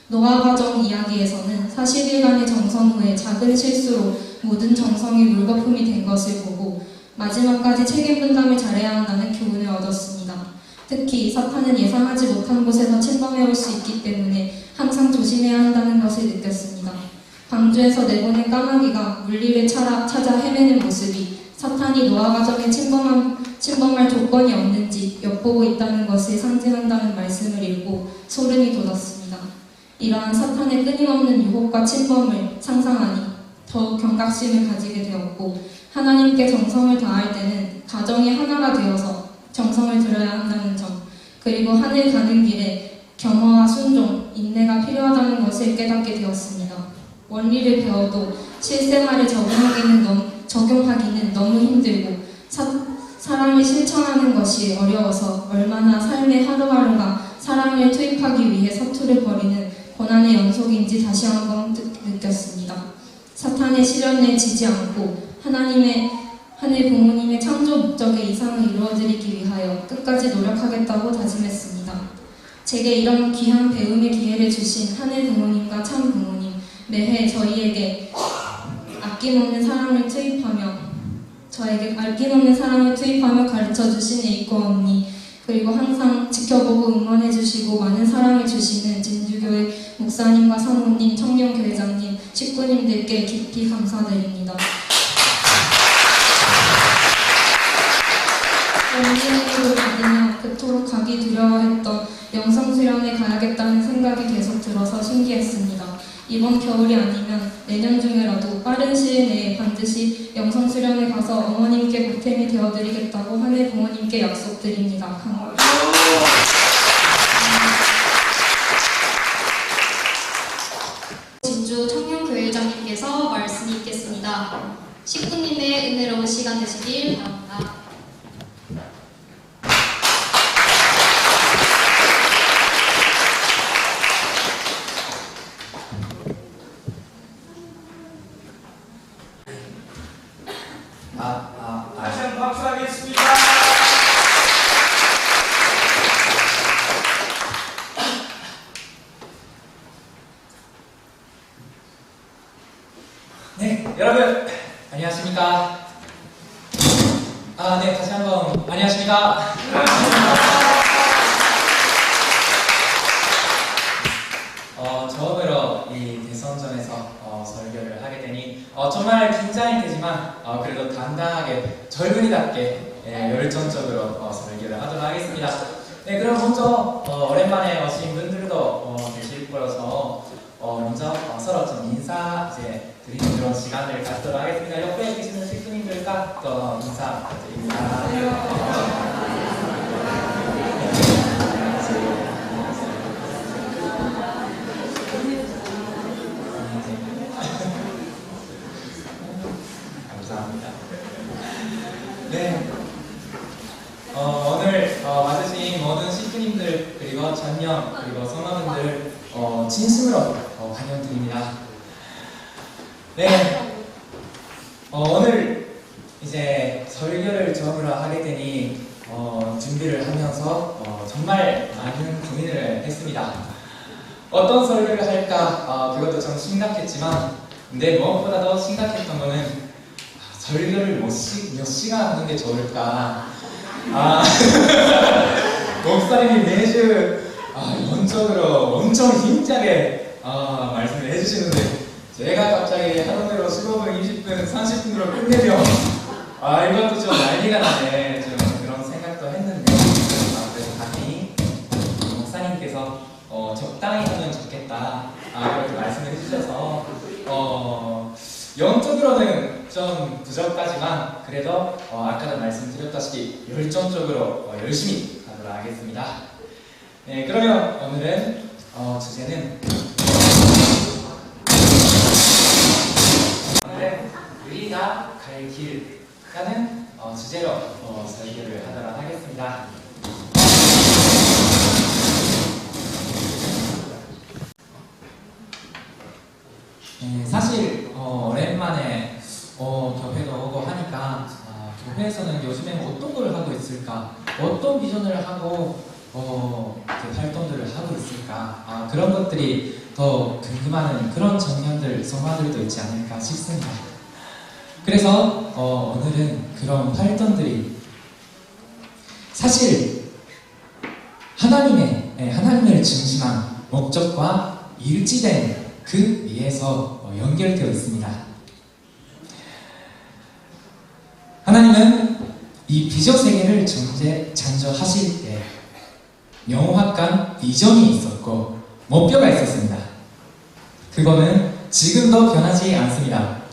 노아 가정 이야기에서는 40일간의 정성 후에 작은 실수로 모든 정성이 물거품이 된 것을 보고 마지막까지 책임 분담을 잘해야 한다는 교훈을 얻었습니다. 특히 사탄은 예상하지 못한 곳에서 침범해올 수 있기 때문에 항상 조심해야 한다는 것을 느꼈습니다. 광주에서 내보낸 까마귀가 물리를 찾아 헤매는 모습이 사탄이 노아 가정에 침범할 조건이 없는지 엿보고 있다는 것을 상징한다는 말씀을 읽고 소름이 돋았습니다. 이러한 사탄의 끊임없는 유혹과 침범을 상상하니 더욱 경각심을 가지게 되었고 하나님께 정성을 다할 때는 가정이 하나가 되어서 정성을 들여야 한다는 점, 그리고 하늘 가는 길에 겸허와 순종, 인내가 필요하다는 것을 깨닫게 되었습니다. 원리를 배워도 실생활에 적용하기는 너무 힘들고 사람이 실천하는 것이 어려워서 얼마나 삶의 하루하루가 사랑을 투입하기 위해 서투를 벌이는 고난의 연속인지 다시 한번 느꼈습니다. 사탄의 시련에 지지 않고 하늘 부모님의 창조 목적의 이상을 이루어드리기 위하여 끝까지 노력하겠다고 다짐했습니다. 제게 이런 귀한 배움의 기회를 주신 하늘 부모님과 참 부모님, 매해 저에게 아낌없는 사랑을 투입하며 가르쳐주신 에이코 언니, 그리고 항상 지켜보고 응원해주시고 많은 사랑을 주시는 진주교회 목사님과 사모님, 청년교회장님, 식구님들께 깊이 감사드립니다. 원리양육을 받으며 그토록 가기 두려워했던 영성수련에 가야겠다는 생각이 계속 들어서 신기했습니다. 이번 겨울이 아니면 내년 중에라도 빠른 시일 내에 반드시 영성수련에 가서 어머님께 보탬이 되어드리겠다고 하늘 부모님께 약속드립니다. 진주 청년교회장님께서 말씀이 있겠습니다. 식구님의 은혜로운 시간 되시길 바랍니다. 네, 여러분 안녕하십니까? 네, 다시 한번 안녕하십니까? 처음으로 이 대선전에서 설교를 하게 되니 정말 긴장이 되지만 그래도 당당하게 젊은이답게 열정적으로 설교를 하도록 하겠습니다. 네, 그럼 먼저 오랜만에 오신 분들도 계실 거여서 먼저 서로 좀 인사 이제 드리는 그런 시간을 갖도록 하겠습니다. 옆에 계시는 식구님들과 또 인사 부탁드립니다. 감사합니다. 네, 오늘 와주신 모든 식구님들 그리고 전령 그리고 성화분들 진심으로 환영드립니다. 네, 오늘 이제 설교를 처음으로 하게 되니 준비를 하면서 정말 많은 고민을 했습니다. 어떤 설교를 할까 그것도 좀 심각했지만 근데 무엇보다도 심각했던 거는 설교를 몇 시간 하는 게 좋을까. 목사님이 매주 연적으로 엄청 힘차게 말씀을 해주시는데 제가 갑자기 하루대로 15분, 20분, 30분으로 끝내면 이것도 좀 난리가 나네 좀 그런 생각도 했는데 그래서 다행히 목사님께서 적당히 하면 좋겠다 이렇게 말씀을 해주셔서 영적으로는 좀 부족하지만 그래도 아까도 말씀드렸다시피 열정적으로 열심히 하도록 하겠습니다. 네, 그러면 오늘은 주제는 오늘은 우리가 갈 길이라는 주제로 설교를 하도록 하겠습니다. 네, 사실 오랜만에 교회도 오고 하니까 교회에서는 요즘에 어떤 걸 하고 있을까, 어떤 비전을 하고 활동들을 하고 있을까 그런 것들이 더 궁금한 그런 청년들, 성화들도 있지 않을까 싶습니다. 그래서 오늘은 그런 활동들이 사실 하나님을 중심한 목적과 일치된 그 위에서 연결되어 있습니다. 하나님은 이 비전 세계를 창조하실 때 명확한 비전이 있었고 목표가 있었습니다. 그거는 지금도 변하지 않습니다.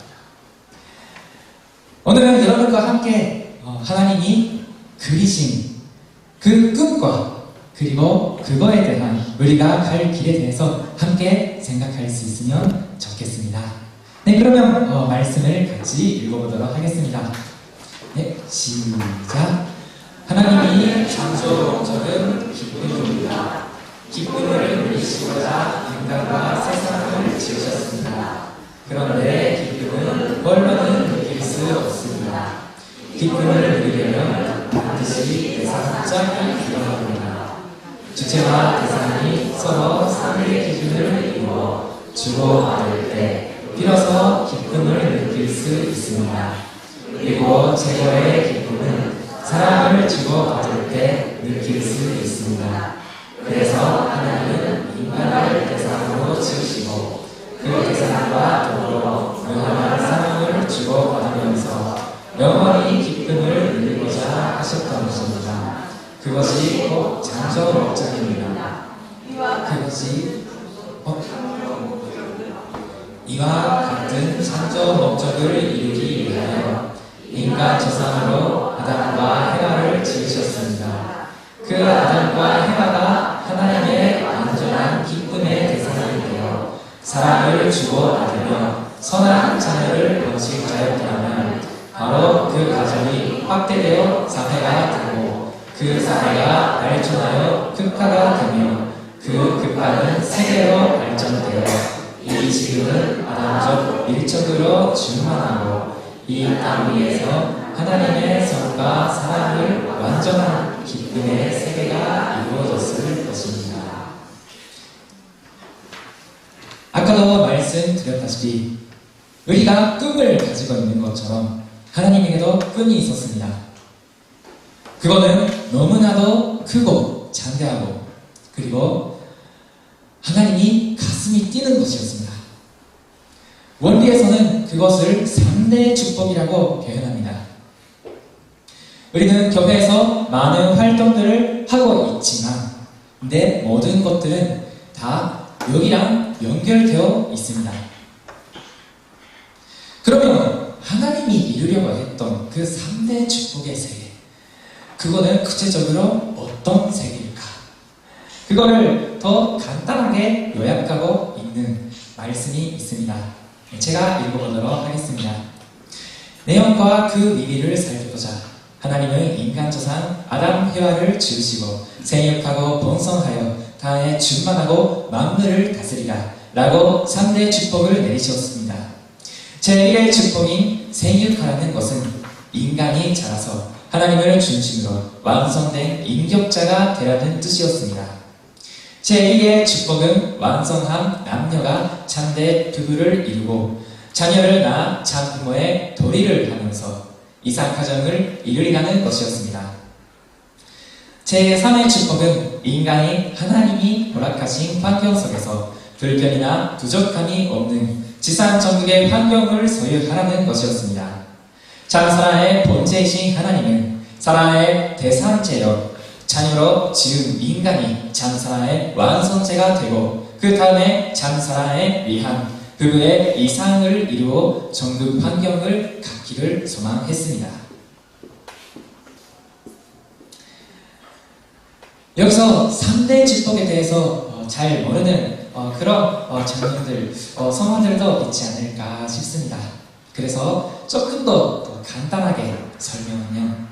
오늘은 여러분과 함께 하나님이 그리신 그 꿈과 그리고 그거에 대한 우리가 갈 길에 대해서 함께 생각할 수 있으면 좋겠습니다. 네, 그러면 말씀을 같이 읽어보도록 하겠습니다. 네, 시작. 하나님이 창조 목적은 기쁨입니다. 기쁨을 누리시고자 인간과 세상을 지으셨습니다. 그런데 기쁨은 홀로는 느낄 수 없습니다. 기쁨을 누리려면 반드시 대상짝이 필요합니다. 주체와 대상이 서로 상의 기준을 이루어 주고받을 때 비로소 기쁨을 느낄 수 있습니다. 그리고 최고의 기쁨은 사랑을 주고받을 때 느낄 수 있습니다. 그래서 하나님은 인간을 대상으로 지으시고 그 대상과 더불어 영원한 사랑을 주고받으면서 영원히 기쁨을 누리고자 하셨던 것입니다. 그것이 곧 창조 목적입니다. 이와 같은 창조 목적을 이루기 위하여 인간 조상으로 아담과 헤와를 지으셨습니다. 그 아담과 헤와가 하나님의 완전한 기쁨의 대상이 되어 사랑을 주고받으며 선한 자녀를 번식하였다면 바로 그 가정이 확대되어 사회가 되고 그 사회가 발전하여 극화가 되며 그 극화는 세계로 발전되어 이 지금은 아담적 일적으로 충만하고 이 땅 위에서 하나님의 성과 사랑을 완전한 기쁨의 세계가 이루어졌을 것입니다. 아까도 말씀드렸다시피 우리가 꿈을 가지고 있는 것처럼 하나님에게도 꿈이 있었습니다. 그거는 너무나도 크고 장대하고 그리고 하나님이 가슴이 뛰는 것이었습니다. 원리에서는 그것을 3대 축복이라고 표현합니다. 우리는 교회에서 많은 활동들을 하고 있지만 내 모든 것들은 다 여기랑 연결되어 있습니다. 그러면 하나님이 이루려고 했던 그 3대 축복의 세계, 그거는 구체적으로 어떤 세계일까? 그거를 더 간단하게 요약하고 있는 말씀이 있습니다. 제가 읽어보도록 하겠습니다. 내용과 그 미비를 살펴보자. 하나님은 인간조상 아담 해와를 지으시고 생육하고 번성하여 다에 충만하고 만물을 다스리라 라고 3대 축복을 내리셨습니다. 제1의 축복인 생육하라는 것은 인간이 자라서 하나님을 중심으로 완성된 인격자가 되라는 뜻이었습니다. 제2의 축복은 완성한 남녀가 참된 부부를 이루고 자녀를 낳아 참부모의 도리를 하면서 이상가정을 이루리라는 것이었습니다. 제3의 축복은 인간이 하나님이 허락하신 환경 속에서 불편이나 부족함이 없는 지상천국의 환경을 소유하라는 것이었습니다. 참사라의 본체이신 하나님은 사라의 대상체여 자녀로 지은 인간이 참사라의 완성체가 되고 그 다음에 참사라에 위한 부부의 이상을 이루어 정국 환경을 갖기를 소망했습니다. 여기서 3대 축복에 대해서 잘 모르는 그런 청년들, 성원들도 있지 않을까 싶습니다. 그래서 조금 더 간단하게 설명하면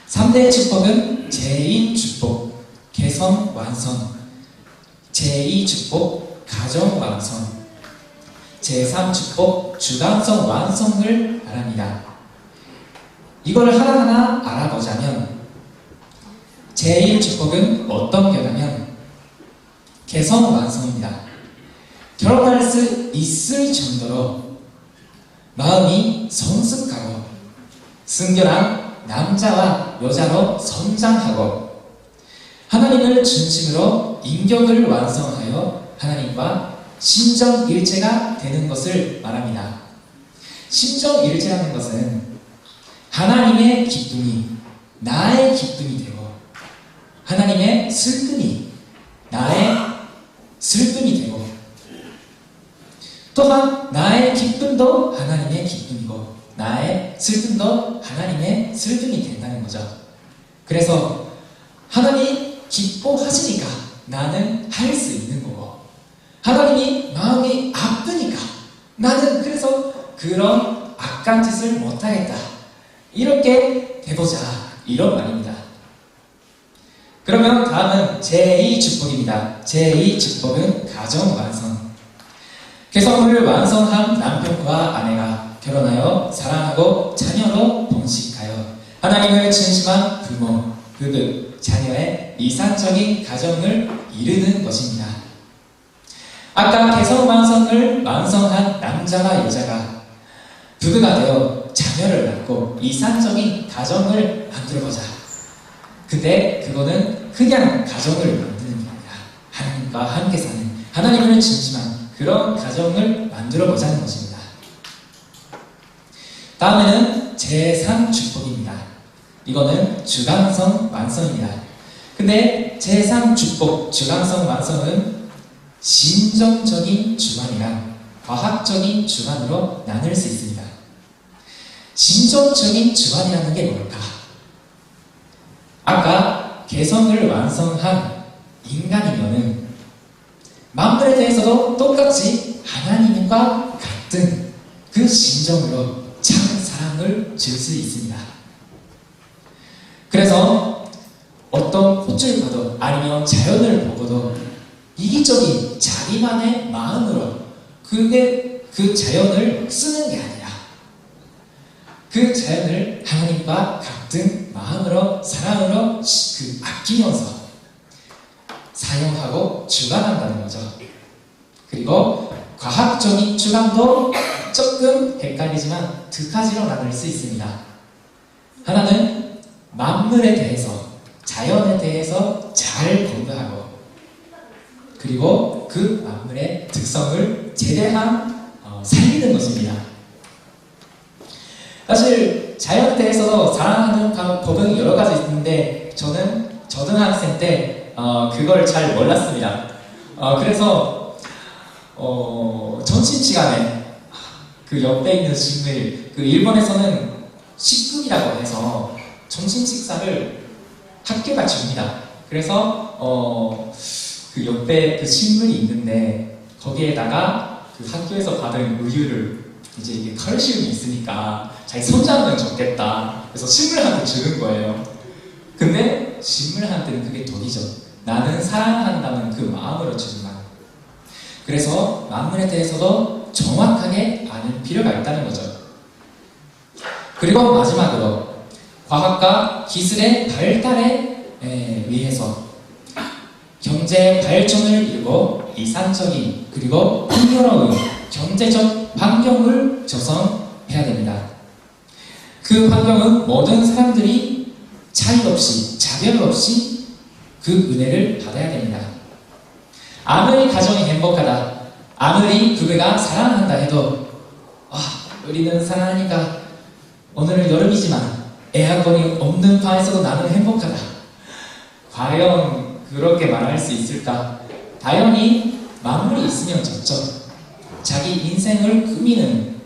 3대 축복은 제1 축복, 개성 완성, 제2 축복, 가정 완성, 제3 축복, 주관성 완성을 말합니다. 이걸 하나하나 알아보자면 제1 축복은 어떤 거냐면 개성 완성입니다. 결혼할 수 있을 정도로 마음이 성숙하고 순결한 남자와 여자로 성장하고 하나님을 중심으로 인격을 완성하여 하나님과 신정일체가 되는 것을 말합니다. 신정일체라는 것은 하나님의 기쁨이 나의 기쁨이 되고 하나님의 슬픔이 나의 슬픔이 되고 또한 나의 기쁨도 하나님의 기쁨이고 나의 슬픔도 하나님의 슬픔이 된다는 거죠. 그래서 하나님이 기뻐하시니까 나는 할 수 있는 거고 하나님이 마음이 아프니까 나는 그래서 그런 악한 짓을 못하겠다 이렇게 되보자 이런 말입니다. 그러면 다음은 제2 축복입니다. 제2 축복은 가정 완성. 개성물을 완성한 남편과 아내가 결혼하여 사랑하고 자녀로 번식하여 하나님을 중심한 부모, 부부, 자녀의 이상적인 가정을 이루는 것입니다. 아까 개성 완성을 완성한 남자와 여자가 부부가 되어 자녀를 낳고 이상적인 가정을 만들어보자. 근데 그거는 그냥 가정을 만드는 게 아니라 하나님과 함께 사는 하나님을 중심한 그런 가정을 만들어 보자는 것입니다. 다음에는 제3 축복입니다. 이거는 주관성 완성입니다. 근데 제3 축복 주관성 완성은 심정적인 주관이랑 과학적인 주관으로 나눌 수 있습니다. 심정적인 주관이라는 게 뭘까? 아까 개성을 완성한 인간이면은 만물에 대해서도 똑같이 하나님과 같은 그 심정으로 참 사랑을 줄 수 있습니다. 그래서 어떤 꽃을 봐도 아니면 자연을 보고도 이기적인 자기만의 마음으로 그 자연을 쓰는 게 아니라 그 자연을 하나님과 같은 마음으로 사랑으로 아끼면서 사용하고 주관한다는 거죠. 그리고 과학적인 주관도 조금 헷갈리지만 두 가지로 나눌 수 있습니다. 하나는 만물에 대해서, 자연에 대해서 잘 공부하고, 그리고 그 만물의 특성을 최대한 살리는 것입니다. 사실 자연에 대해서 사랑하는 법은 여러 가지 있는데 저는 초등학생 때 그걸 잘 몰랐습니다. 그래서 점심 시간에 그 옆에 있는 식물, 그 일본에서는 식국이라고 해서 점심 식사를 학교가 줍니다. 그래서 그 옆에 그 식물이 있는데 거기에다가 그 학교에서 받은 우유를 이제 이게 칼슘이 있으니까 자기 손자는 좋겠다. 그래서 식물한테 주는 거예요. 근데 식물한테는 그게 돈이죠. 나는 사랑한다는 그 마음으로 주는 말. 그래서 만물에 대해서도 정확하게 아는 필요가 있다는 거죠. 그리고 마지막으로 과학과 기술의 발달에 의해서 경제 발전을 이루고 이산적인 그리고 풍요로운 경제적 환경을 조성해야 됩니다. 그 환경은 모든 사람들이 차이 없이 차별 없이 그 은혜를 받아야 됩니다. 아무리 가정이 행복하다, 아무리 부부가 사랑한다 해도 우리는 사랑하니까 오늘은 여름이지만 에어컨이 없는 방에서도 나는 행복하다. 과연 그렇게 말할 수 있을까? 당연히 만물이 있으면 좋죠. 자기 인생을 꾸미는,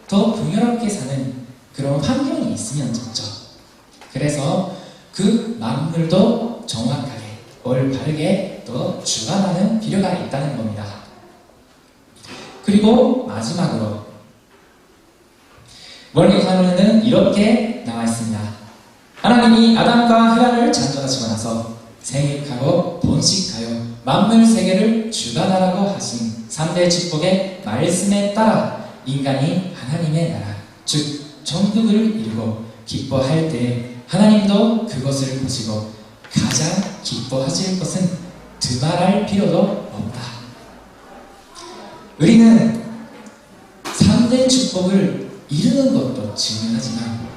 더 풍요롭게 사는 그런 환경이 있으면 좋죠. 그래서 그 만물도 정확하게 올바르게 또 주관하는 필요가 있다는 겁니다. 그리고 마지막으로 원리관에는 이렇게 나와 있습니다. 하나님이 아담과 하와를 창조하시고 나서 생육하고 번식하여 만물 세계를 주관하라고 하신 3대 축복의 말씀에 따라 인간이 하나님의 나라, 즉 천국을 이루고 기뻐할 때 하나님도 그것을 보시고 가장 기뻐하실 것은 두말할 필요도 없다. 우리는 3대 축복을 이루는 것도 중요하지만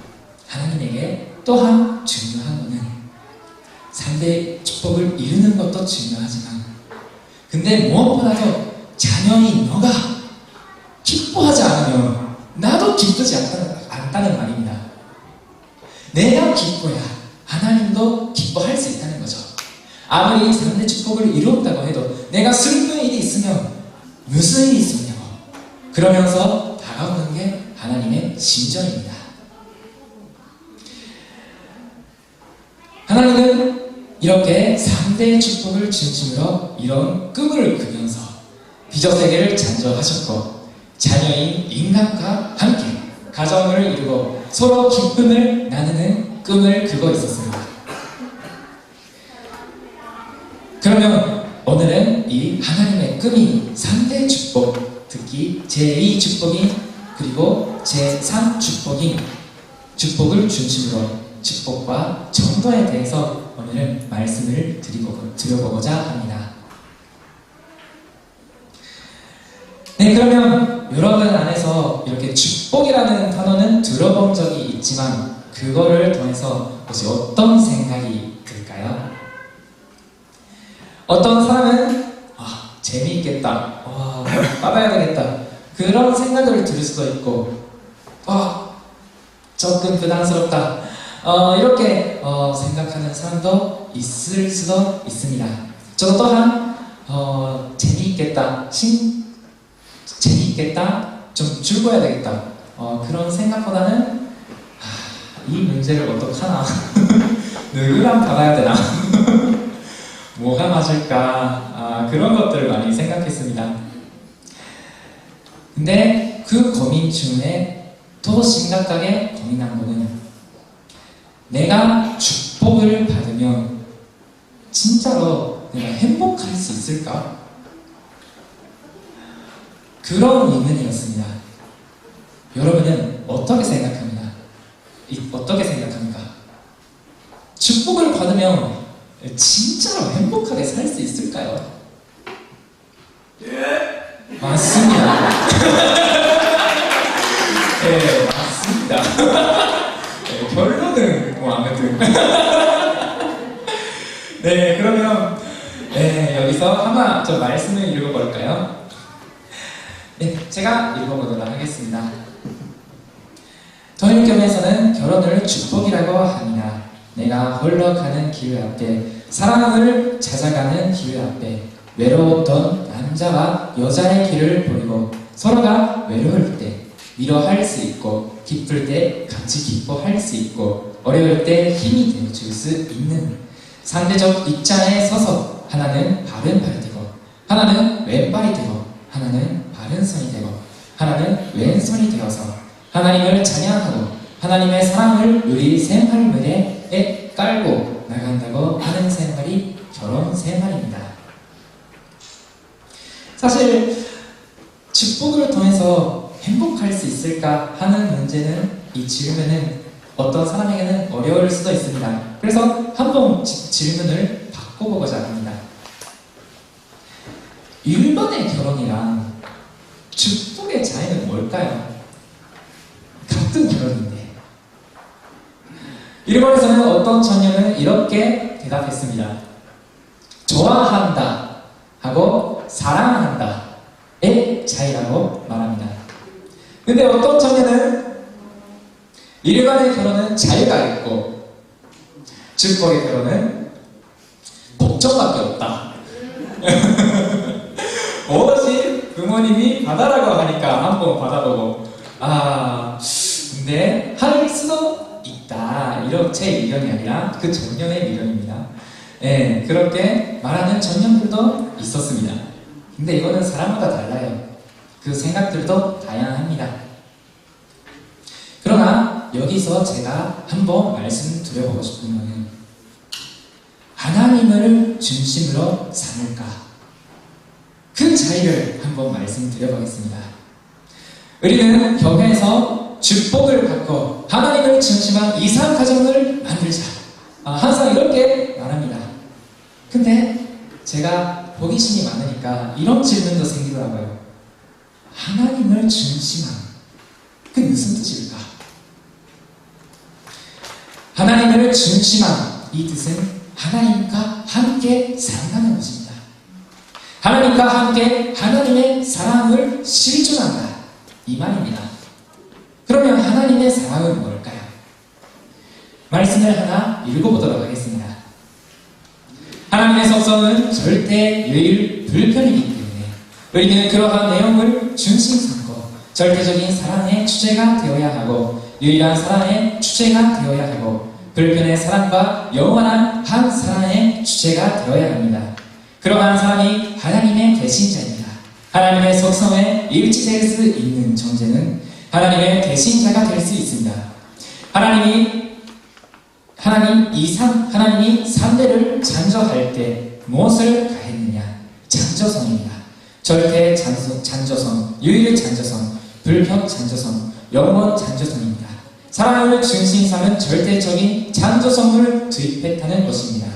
하나님에게 또한 중요한 것은 3대 축복을 이루는 것도 중요하지만 근데 무엇보다도 자녀인 너가 기뻐하지 않으면 나도 기쁘지 않다는 말입니다. 내가 기뻐야 하나님도 기뻐할 수 있다는 거죠. 아무리 3대 축복을 이루었다고 해도 내가 슬픈 일이 있으면 무슨 일이 있었냐고 그러면서 다가오는 게 하나님의 심정입니다. 하나님은 이렇게 3대 축복을 중심으로 이런 꿈을 꾸면서 비저세계를 창조하셨고 자녀인 인간과 함께 가정을 이루고 서로 기쁨을 나누는 꿈을 꾸고 있었습니다. 그러면 오늘은 이 하나님의 꿈이 3대 축복, 특히 제2 축복인 그리고 제3 축복인 축복을 중심으로 축복과 정도에 대해서 오늘은 말씀을 드려보고자 합니다. 네, 그러면 여러분 안에서 이렇게 축복이라는 단어는 들어본 적이 있지만 그거를 통해서 혹시 어떤 생각이 들까요? 어떤 사람은 재미있겠다, 받아야 되겠다 그런 생각을 들 수도 있고 조금 부담스럽다 이렇게 생각하는 사람도 있을 수도 있습니다. 저도 또한 재미있겠다, 좀 즐거워야 되겠다 그런 생각보다는 이 문제를 어떡하나 누구랑 받아야 되나 뭐가 맞을까 그런 것들을 많이 생각했습니다. 근데 그 고민 중에 더 심각하게 고민한 거는 내가 축복을 받으면 진짜로 내가 행복할 수 있을까? 그런 의문이었습니다. 여러분은 어떻게 생각합니다? 어떻게 생각합니까? 축복을 받으면 진짜로 행복하게 살 수 있을까요? 맞습니다. 한번 저 말씀을 읽어볼까요? 네, 제가 읽어보도록 하겠습니다. 더일경에서는 결혼을 축복이라고 합니다. 내가 홀로 가는 길 앞에, 사랑을 찾아가는 길 앞에 외로웠던 남자와 여자의 길을 보이고 서로가 외로울 때 위로할 수 있고 기쁠 때 같이 기뻐할 수 있고 어려울 때 힘이 되어줄 수 있는 상대적 입장에 서서 하나는 바른 발이 되고 하나는 왼발이 되고 하나는 바른 손이 되고 하나는 왼손이 되어서 하나님을 찬양하고 하나님의 사랑을 우리 생활물에 깔고 나간다고 하는 생활이 결혼 생활입니다. 사실 축복을 통해서 행복할 수 있을까 하는 문제는, 이 질문은 어떤 사람에게는 어려울 수도 있습니다. 그래서 한번 질문을 바꿔보고자 합니다. 일반의 결혼이랑 축복의 차이는 뭘까요? 같은 결혼인데. 일본에서는 어떤 청년은 이렇게 대답했습니다. 좋아한다 하고 사랑한다의 차이라고 말합니다. 근데 어떤 청년은 일반의 결혼은 자유가 있고 축복의 결혼은 걱정밖에 없다. 뭐지? 부모님이 받아라고 하니까 한번 받아보고 근데 할 수도 있다. 이런 제 의견이 아니라 그 청년의 의견입니다. 네, 그렇게 말하는 청년들도 있었습니다. 근데 이거는 사람마다 달라요. 그 생각들도 다양합니다. 그러나 여기서 제가 한번 말씀드려보고 싶은 것은 하나님을 중심으로 삼을까? 그 차이를 한번 말씀드려보겠습니다. 우리는 교회에서 축복을 받고 하나님을 중심한 이상 가정을 만들자. 항상 이렇게 말합니다. 근데 제가 호기심이 많으니까 이런 질문도 생기더라고요. 하나님을 중심한, 그게 무슨 뜻일까? 하나님을 중심한 이 뜻은 하나님과 함께 살아가는 것입니다. 하나님과 함께 하나님의 사랑을 실존한다, 이 말입니다. 그러면 하나님의 사랑은 뭘까요? 말씀을 하나 읽어보도록 하겠습니다. 하나님의 속성은 절대, 유일, 불편이기 때문에 우리는 그러한 내용을 중심 삼고 절대적인 사랑의 주제가 되어야 하고 유일한 사랑의 주제가 되어야 하고 불편의 사랑과 영원한 한 사랑의 주제가 되어야 합니다. 그러한 사람이 하나님의 대신자입니다. 하나님의 속성에 일치될 수 있는 존재는 하나님의 대신자가 될 수 있습니다. 하나님이 삼대를 창조할 때 무엇을 가했느냐? 창조성입니다. 절대 창조성, 유일 창조성, 불편 창조성, 영원 창조성입니다. 사랑을 중심 삼은 절대적인 창조성을 투입했다는 것입니다.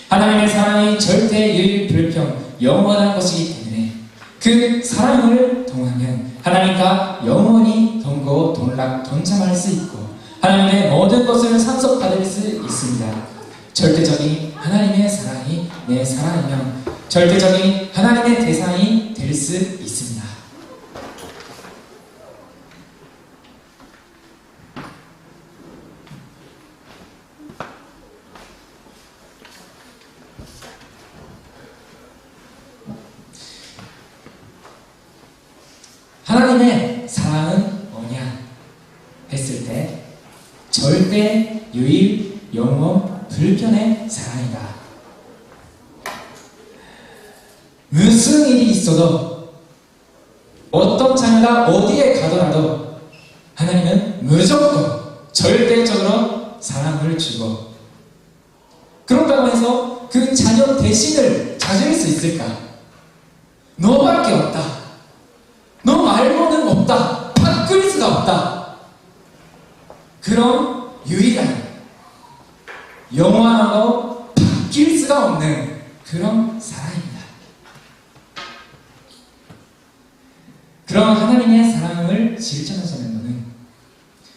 하나님의 사랑이 절대, 유일, 불편, 영원한 것이기 때문에 그 사랑을 통하면 하나님과 영원히 동거, 동락, 동참할 수 있고 하나님의 모든 것을 상속받을 수 있습니다. 절대적인 하나님의 사랑이 내 사랑이면 절대적인 하나님의 대상이 될 수 있습니다. 하나님의 사랑은 뭐냐 했을 때 절대, 유일, 영원, 불편의 사랑이다. 무슨 일이 있어도 어떤 자녀가 어디에 가더라도 하나님은 무조건 절대적으로 사랑을 주고 그런다고 해서 그 자녀 대신을 찾을 수 있을까? 너밖에 없다. 너 말고는 없다. 바꿀 수가 없다. 그런 유일한 영원하고 바뀔 수가 없는 그런 사랑입니다. 그런 하나님의 사랑을 실천하자는 것은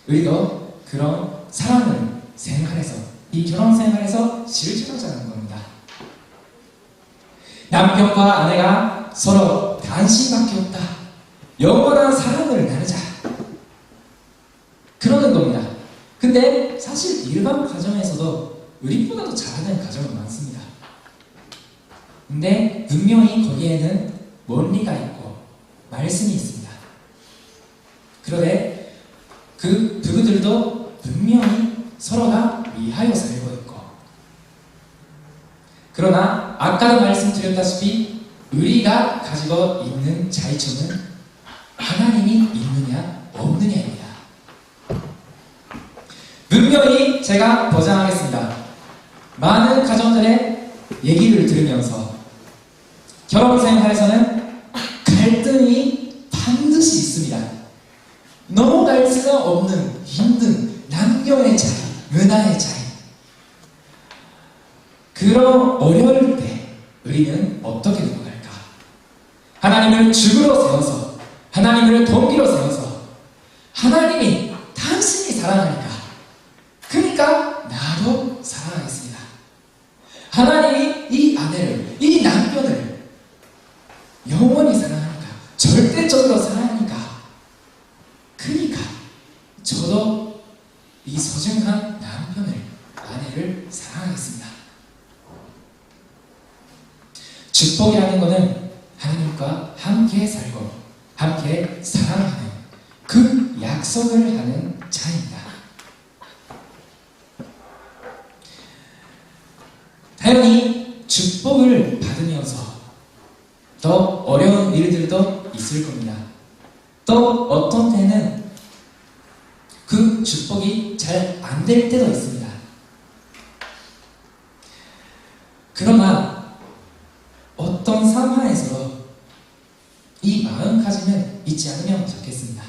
우리도 그런 사랑을 생활에서, 이 결혼 생활에서 실천하자는 겁니다. 남편과 아내가 서로 당신밖에 없다. 영원한 사랑을 나누자. 그러는 겁니다. 근데 사실 일반 가정에서도 우리보다도 잘하는 가정은 많습니다. 근데 분명히 거기에는 원리가 있고 말씀이 있습니다. 그런데 그 부부들도 분명히 서로가 위하여 살고 있고, 그러나 아까도 말씀드렸다시피 우리가 가지고 있는 차이점은 하나님이 있느냐 없느냐입니다. 분명히 제가 보장하겠습니다. 많은 가정들의 얘기를 들으면서 결혼 생활에서는 갈등이 반드시 있습니다. 넘어갈 수가 없는 힘든 남녀의 차이, 문화의 차이. 그런 어려울 때 우리는 어떻게 넘어갈까? 하나님을 주로 세워서, 하나님을 동기로 세워서, 하나님이 당신이 사랑하니까, 그러니까 나도 사랑하겠습니다. 하나님이 이 아내를, 이 남편을 영원히 사랑하니까, 절대적으로 사랑하니까, 그러니까 저도 이 소중한 남편을, 아내를 사랑하겠습니다. 축복이라는 것은 하나님과 함께 살고 함께 사랑하는 그 약속을 하는 자입니다. 당연히 축복을 받으면서 더 어려운 일들도 있을 겁니다. 또 어떤 때는 그 축복이 잘 안 될 때도 있습니다. 그러나 어떤 상황에서 이 마음가짐을 잊지 않으면 좋겠습니다.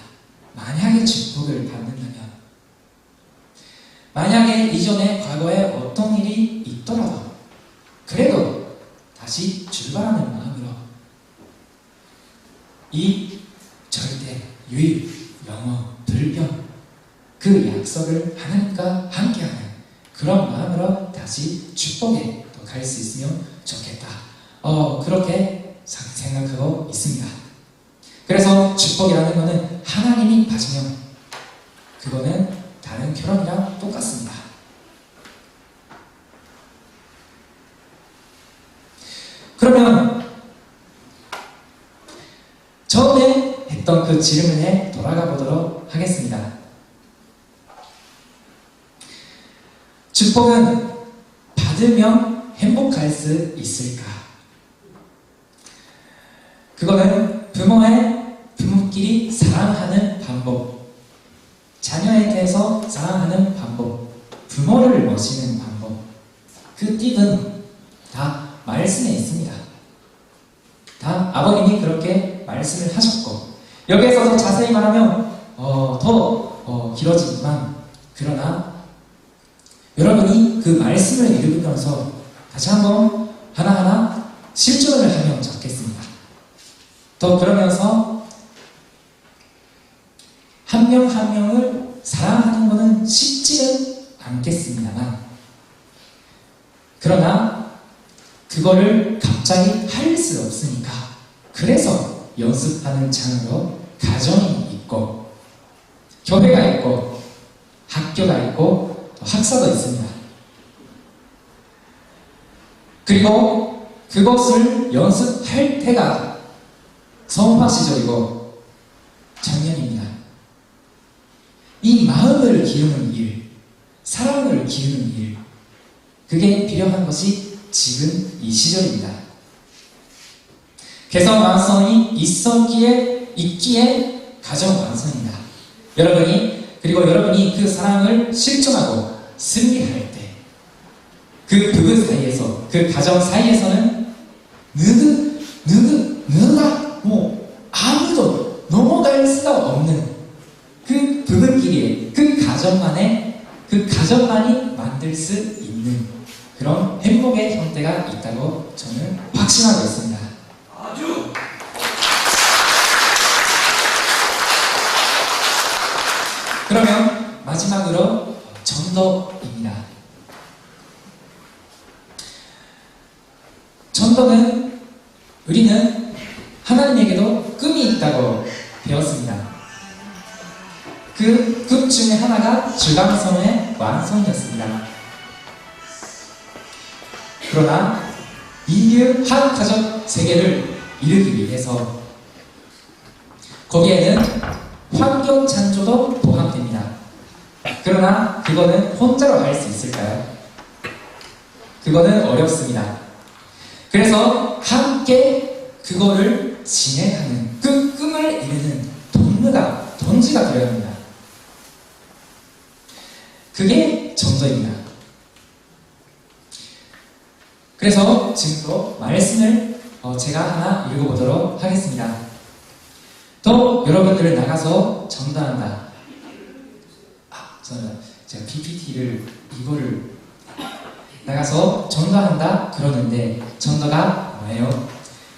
만약에 축복을 받는다면, 만약에 이전에 과거에 어떤 일이 있더라도 그래도 다시 출발하는 마음으로 이 절대, 유익, 영어, 불변 그 약속을 하나님과 함께하는 그런 마음으로 다시 축복에 또 갈 수 있으면 좋겠다. 그렇게 생각하고 있습니다. 그래서 축복이라는 것은 하나님이 받으면 그거는 다른 결혼이랑 똑같습니다. 그러면 처음에 했던 그 질문에 돌아가 보도록 하겠습니다. 축복은 받으면 행복할 수 있을까? 그거는 부모끼리 사랑하는 방법, 자녀에 대해서 사랑하는 방법, 부모를 모시는 방법, 그 띠는 다 말씀에 있습니다. 다 아버님이 그렇게 말씀을 하셨고, 여기에서 더 자세히 말하면 더 길어지지만, 그러나 여러분이 그 말씀을 읽으면서 다시 한번 하나하나 실천을 하면 좋겠습니다. 또 그러면서 한 명 한 명을 사랑하는 것은 쉽지는 않겠습니다만, 그러나 그거를 갑자기 할 수 없으니까, 그래서 연습하는 장으로 가정이 있고 교회가 있고 학교가 있고 학사도 있습니다. 그리고 그것을 연습할 때가 성화 시절이고 작년입니다. 이 마음을 기르는 일, 사랑을 기르는 일, 그게 필요한 것이 지금 이 시절입니다. 개성 완성이 있기에 가정 완성입니다. 여러분이 그 사랑을 실천하고 승리할 때, 그 부부 사이에서, 그 가정 사이에서는 누가 아무도 넘어갈 수가 없는 그 부부끼리의 그 가정만이 만들 수 있는 그런 행복의 형태가 있다고 저는 확신하고 있습니다. 그러면 마지막으로 전도입니다. 전도는 우리는 하나님에게도 꿈이 있다고 배웠습니다. 그 꿈 중에 하나가 주강성의 완성이었습니다. 그러나 인류 한가족 세계를 이루기 위해서 거기에는 환경 창조도 포함됩니다. 그러나 그거는 혼자로 할 수 있을까요? 그거는 어렵습니다. 그래서 함께 그거를 진행하는 그 꿈을 이루는 동지가 되어야 합니다. 그게 전도입니다. 그래서 지금도 말씀을 제가 하나 읽어보도록 하겠습니다. 또 여러분들을 나가서 전도한다. 제가 PPT를 이거를 나가서 전도한다 그러는데 전도가 뭐예요?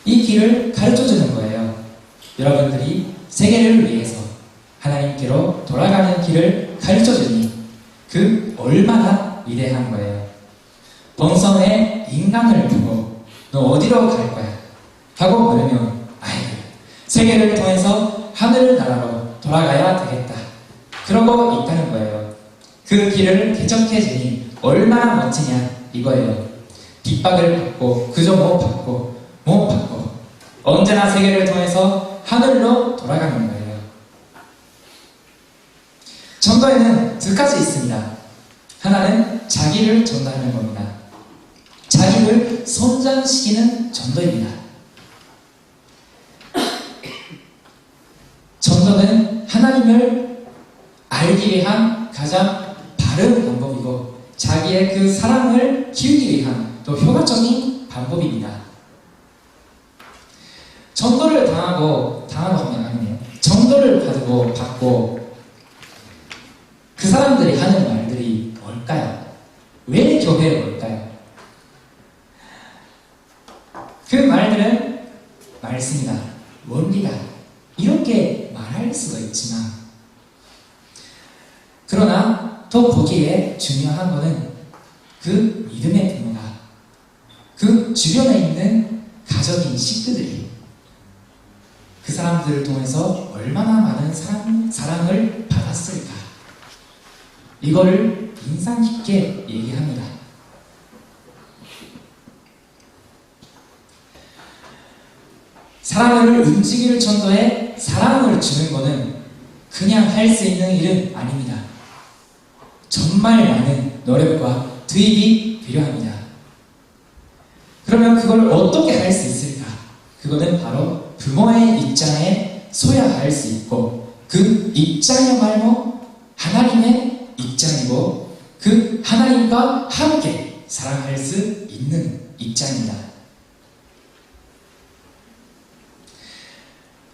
이 길을 가르쳐주는 거예요. 여러분들이 세계를 위해서 하나님께로 돌아가는 길을 가르쳐주니 그 얼마나 위대한 거예요. 번성의 인간을 보고 너 어디로 갈 거야? 하고 물으면 세계를 통해서 하늘나라로 돌아가야 되겠다. 그러고 있다는 거예요. 그 길을 개척해주니 얼마나 멋지냐 이거예요. 핍박을 받고 그저 못 받고 언제나 세계를 통해서 하늘로 돌아가는 거예요. 전도에는 두 가지 있습니다. 하나는 자기를 전도하는 겁니다. 자기를 성장시키는 전도입니다. 전도는 하나님을 알기 위한 가장 바른 방법이고 자기의 그 사랑을 키우기 위한 또 효과적인 방법입니다. 전도를 당하고 하면 아니네요. 전도를 받고 그 사람들이 하는 말들이 뭘까요? 왜 교회에 올까요? 그 말들은 말씀이다, 원리다 이렇게 말할 수가 있지만 그러나 또 거기에 중요한 것은 그 믿음의 부모가 그 주변에 있는 가족인 식구들이 그 사람들을 통해서 얼마나 많은 사랑을 받았을까 이거를 인상 깊게 얘기합니다. 사람을 움직일 정도의 사랑을 주는 것은 그냥 할 수 있는 일은 아닙니다. 정말 많은 노력과 투입이 필요합니다. 그러면 그걸 어떻게 할 수 있을까? 그거는 바로 부모의 입장에 서야 할 수 있고 그 입장이야말로 하나님의 입장이고 그 하나님과 함께 사랑할 수 있는 입장입니다.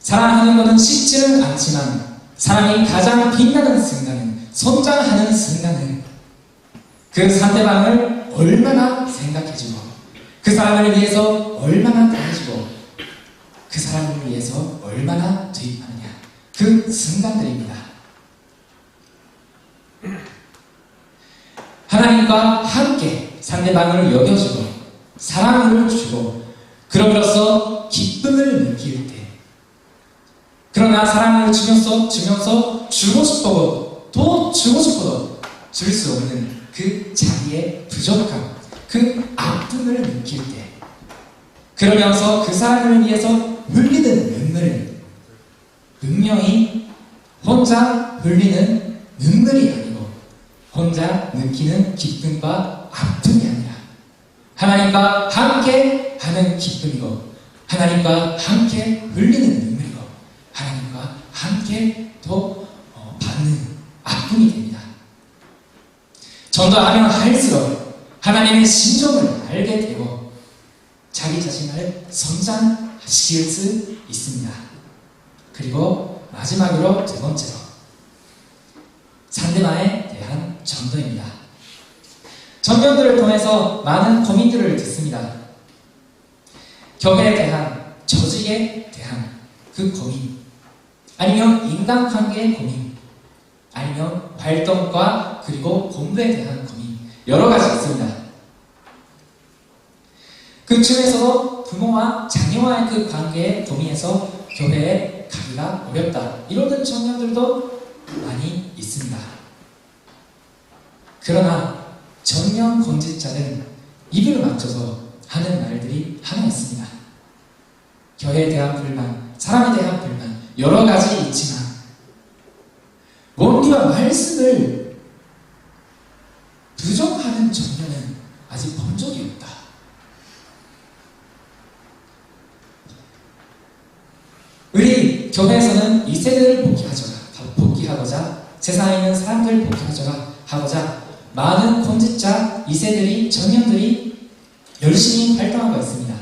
사랑하는 것은 쉽지는 않지만 사랑이 가장 빛나는 순간은 성장하는 순간은 그 상대방을 얼마나 생각해주고 그 사람을 위해서 얼마나 다해주고 그 사람을 위해서 얼마나 투입하느냐 그 순간들입니다. 하나님과 함께 상대방을 여겨주고 사랑을 주고 그럼으로써 기쁨을 느낄 때 그러나 사랑을 주면서 주고 싶어도 또 주고 싶어도 줄 수 없는 그 자기의 부족함 그 아픔을 느낄 때 그러면서 그 사람을 위해서 흘리는 눈물을 분명히 혼자 흘리는 눈물이 아니고 혼자 느끼는 기쁨과 아픔이 아니라 하나님과 함께 하는 기쁨이고 하나님과 함께 흘리는 눈물이고 하나님과 함께 또 받는 아픔이 됩니다. 전도하면 할수록 하나님의 심정을 알게 되고 자기 자신을 성장시킬 수 있습니다. 그리고 마지막으로 두 번째로 상대방에 대한 전도입니다. 전도들을 통해서 많은 고민들을 듣습니다. 교회에 대한 조직에 대한 그 고민 아니면 인간관계의 고민 아니면 활동과 그리고 공부에 대한 고민 여러 가지 있습니다. 그 중에서도 부모와 자녀와의 그 관계에 동의해서 교회에 가기가 어렵다. 이러는 청년들도 많이 있습니다. 그러나 청년 권직자는 입을 맞춰서 하는 말들이 하나 있습니다. 교회에 대한 불만, 사람에 대한 불만 여러 가지 있지만 원리와 말씀을 부정하는 청년은 아직 본 적이 없다. 우리 교회에서는 이 세대를 복귀하고자 세상에 있는 사람들을 복귀하고자 많은 권직자 2세들이 청년들이 열심히 활동하고 있습니다.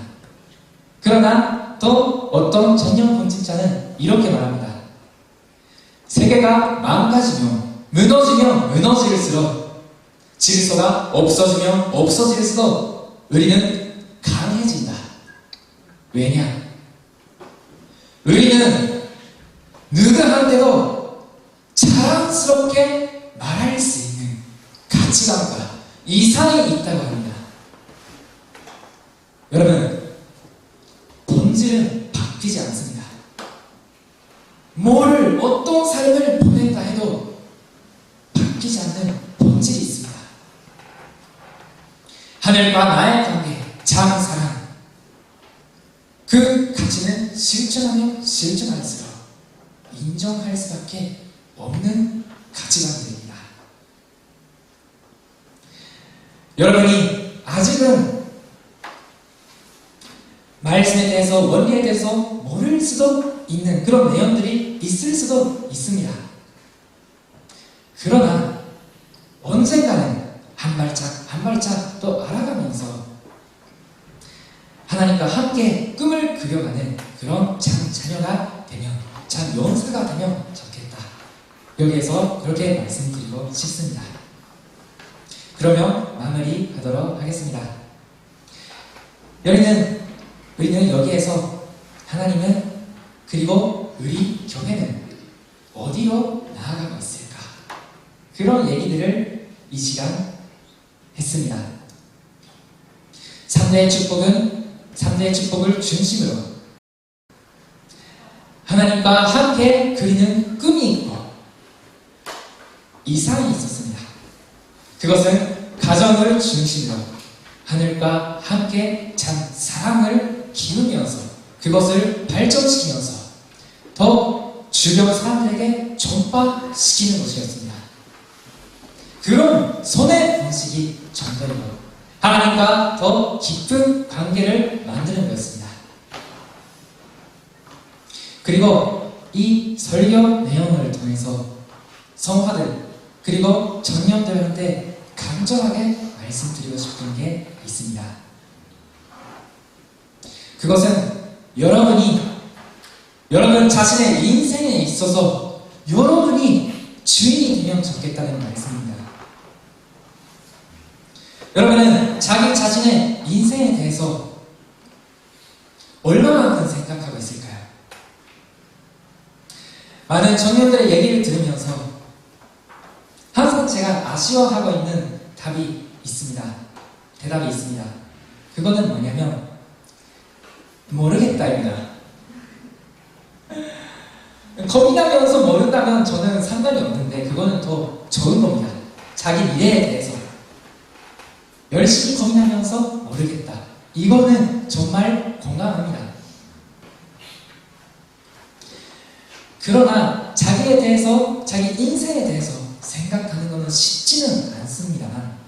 그러나 또 어떤 청년 권직자는 이렇게 말합니다. 세계가 망가지면 무너질수록 질서가 없어지면 없어질수록 우리는 강해진다. 왜냐? 우리는 누구한테도 자랑스럽게 말할 수 있는 가치관과 이상이 있다고 합니다. 여러분, 본질은 바뀌지 않습니다. 어떤 삶을 보낸다 해도 바뀌지 않는 본질이 있습니다. 하늘과 나의 관계, 참 사랑, 그 가치는 실천하면 실천할수록 인정할 수밖에 없는 가치관들입니다. 여러분이 아직은 말씀에 대해서, 원리에 대해서 모를 수도 있는 그런 내용들이 있을 수도 있습니다. 그러나 언젠가는 한 발짝 또 알아가면서 하나님과 함께 꿈을 그려가는 그런 참 자녀가 되면, 참 용사가 되면 좋겠다. 여기에서 그렇게 말씀드리고 싶습니다. 그러면 마무리하도록 하겠습니다. 우리는 여기에서 하나님은, 그리고 우리 교회는 어디로 나아가고 있을까? 그런 얘기들을 이 시간 했습니다. 3대의 축복을 중심으로 하나님과 함께 그리는 꿈이 있고 이상이 있었습니다. 그것은 가정을 중심으로 하늘과 함께 참 사랑을 기르면서 그것을 발전시키면서 더 주변 사람들에게 전파시키는 것이었습니다. 그런 선의 방식이 전도이고 하나님과 더 깊은 관계를 만드는 것입니다. 그리고 이 설교 내용을 통해서 성화들 그리고 청년들한테 간절하게 말씀드리고 싶은 게 있습니다. 그것은 여러분 자신의 인생에 있어서 여러분이 주인이 되면 좋겠다는 말씀입니다. 여러분은 자기 자신의 인생에 대해서 얼마만큼 생각하고 있을까요? 많은 청년들의 얘기를 들으면서 항상 제가 아쉬워하고 있는 대답이 있습니다. 그거는 뭐냐면 모르겠다입니다. 겁이 나면서 모른다면 저는 상관이 없는데 그거는 더 좋은 겁니다. 자기 미래에 대해서 열심히 겁이 나면서 모르겠다. 이거는 정말 공감합니다. 그러나 자기에 대해서, 자기 인생에 대해서 생각하는 것은 쉽지는 않습니다만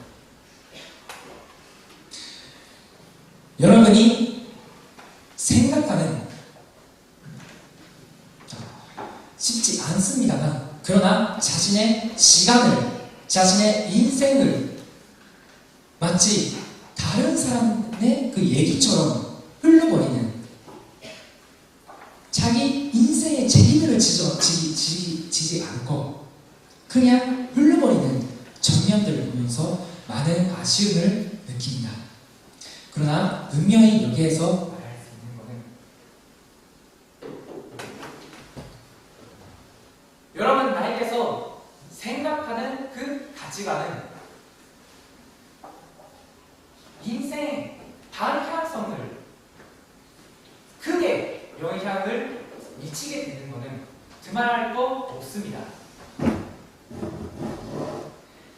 여러분이 생각하는 쉽지 않습니다만 그러나 자신의 시간을, 자신의 인생을 마치 다른 사람의 그 얘기처럼 흘러버리는 자기 인생의 책임을 지지 않고 그냥 흘러버리는 청년들을 보면서 많은 아쉬움을 느낍니다. 그러나 분명히 여기에서 말할 수 있는 것은 여러분 나에게서 생각하는 그 가치관은 인생의 방향성을 영향을 미치게 되는 것은 두말할 거 없습니다.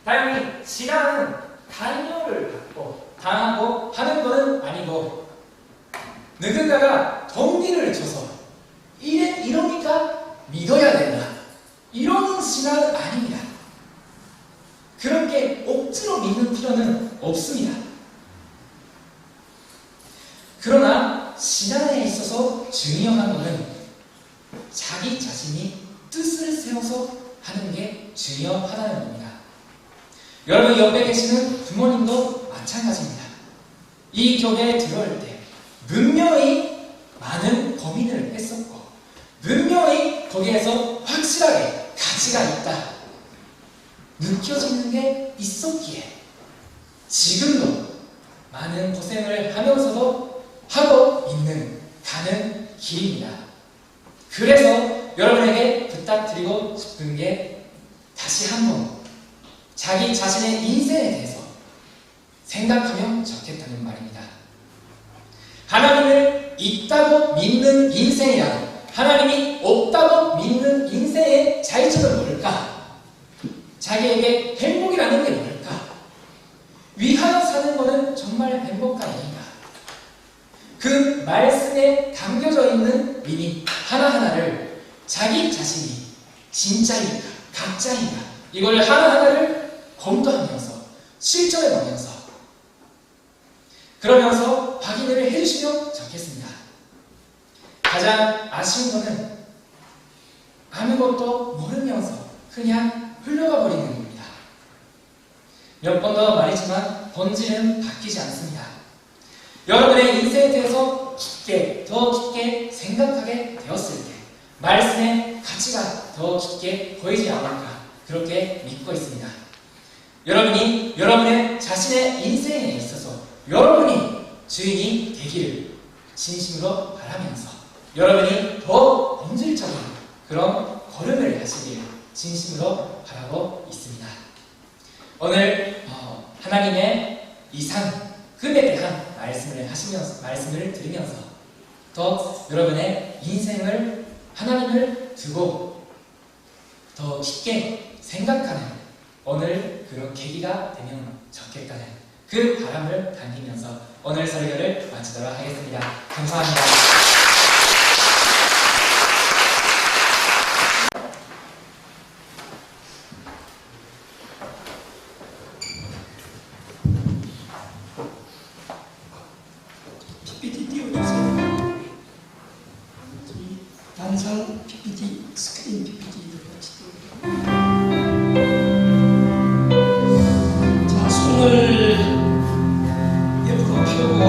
당연히 신앙은 단어를 갖고 당하고 하는 것은 아니고 누군가가 동기를 줘서 이러니까 믿어야 된다 이런 신앙은 아닙니다. 그렇게 억지로 믿는 필요는 없습니다. 그러나 신앙에 있어서 중요한 것은 자기 자신이 뜻을 세워서 하는 게 중요하다는 겁니다. 여러분 옆에 계시는 부모님도 마찬가지입니다. 이 교회에 들어올 때 분명히 많은 고민을 했었고 분명히 거기에서 확실하게 가치가 있다 느껴지는 게 있었기에 지금도 많은 고생을 하면서도 하고 있는 가는 길입니다. 그래서 여러분에게 부탁드리고 싶은 게 다시 한번 자기 자신의 인생에 대해서 생각하면 좋겠다는 말입니다. 하나님을 있다고 믿는 인생이라도 하나님이 없다고 믿는 인생의 차이점은 뭘까? 자기에게 행복이라는 게 뭘까? 위하여 사는 것은 정말 행복한 일인가? 그 말씀에 담겨져 있는 의미 하나하나를 자기 자신이 진짜인가 가짜인가 이걸 하나하나를 검토하면서 실천해 보면서 그러면서 확인을 해주시면 좋겠습니다. 가장 아쉬운 것은 아무것도 모르면서 그냥 흘러가 버리는 겁니다. 몇 번 더 말했지만 본질은 바뀌지 않습니다. 여러분의 인생에 대해서 더 깊게 생각하게 되었을 때 말씀의 가치가 더 깊게 보이지 않을까 그렇게 믿고 있습니다. 여러분이 여러분의 자신의 인생에 있어서 여러분이 주인이 되기를 진심으로 바라면서 여러분이 더 본질적인 그런 걸음을 하시길 진심으로 바라고 있습니다. 오늘 하나님의 이상 금에 대한 말씀을 드리면서 더 여러분의 인생을 하나님을 두고 더 깊게 생각하는 오늘 그런 계기가 되면 좋겠다는 그 바람을 담기면서 오늘 설교를 마치도록 하겠습니다. 감사합니다. PPT 띄워주세요. 단상 PPT, 스크린 PPT도 같이 띄워주세요. 자, 손을 옆으로 펴고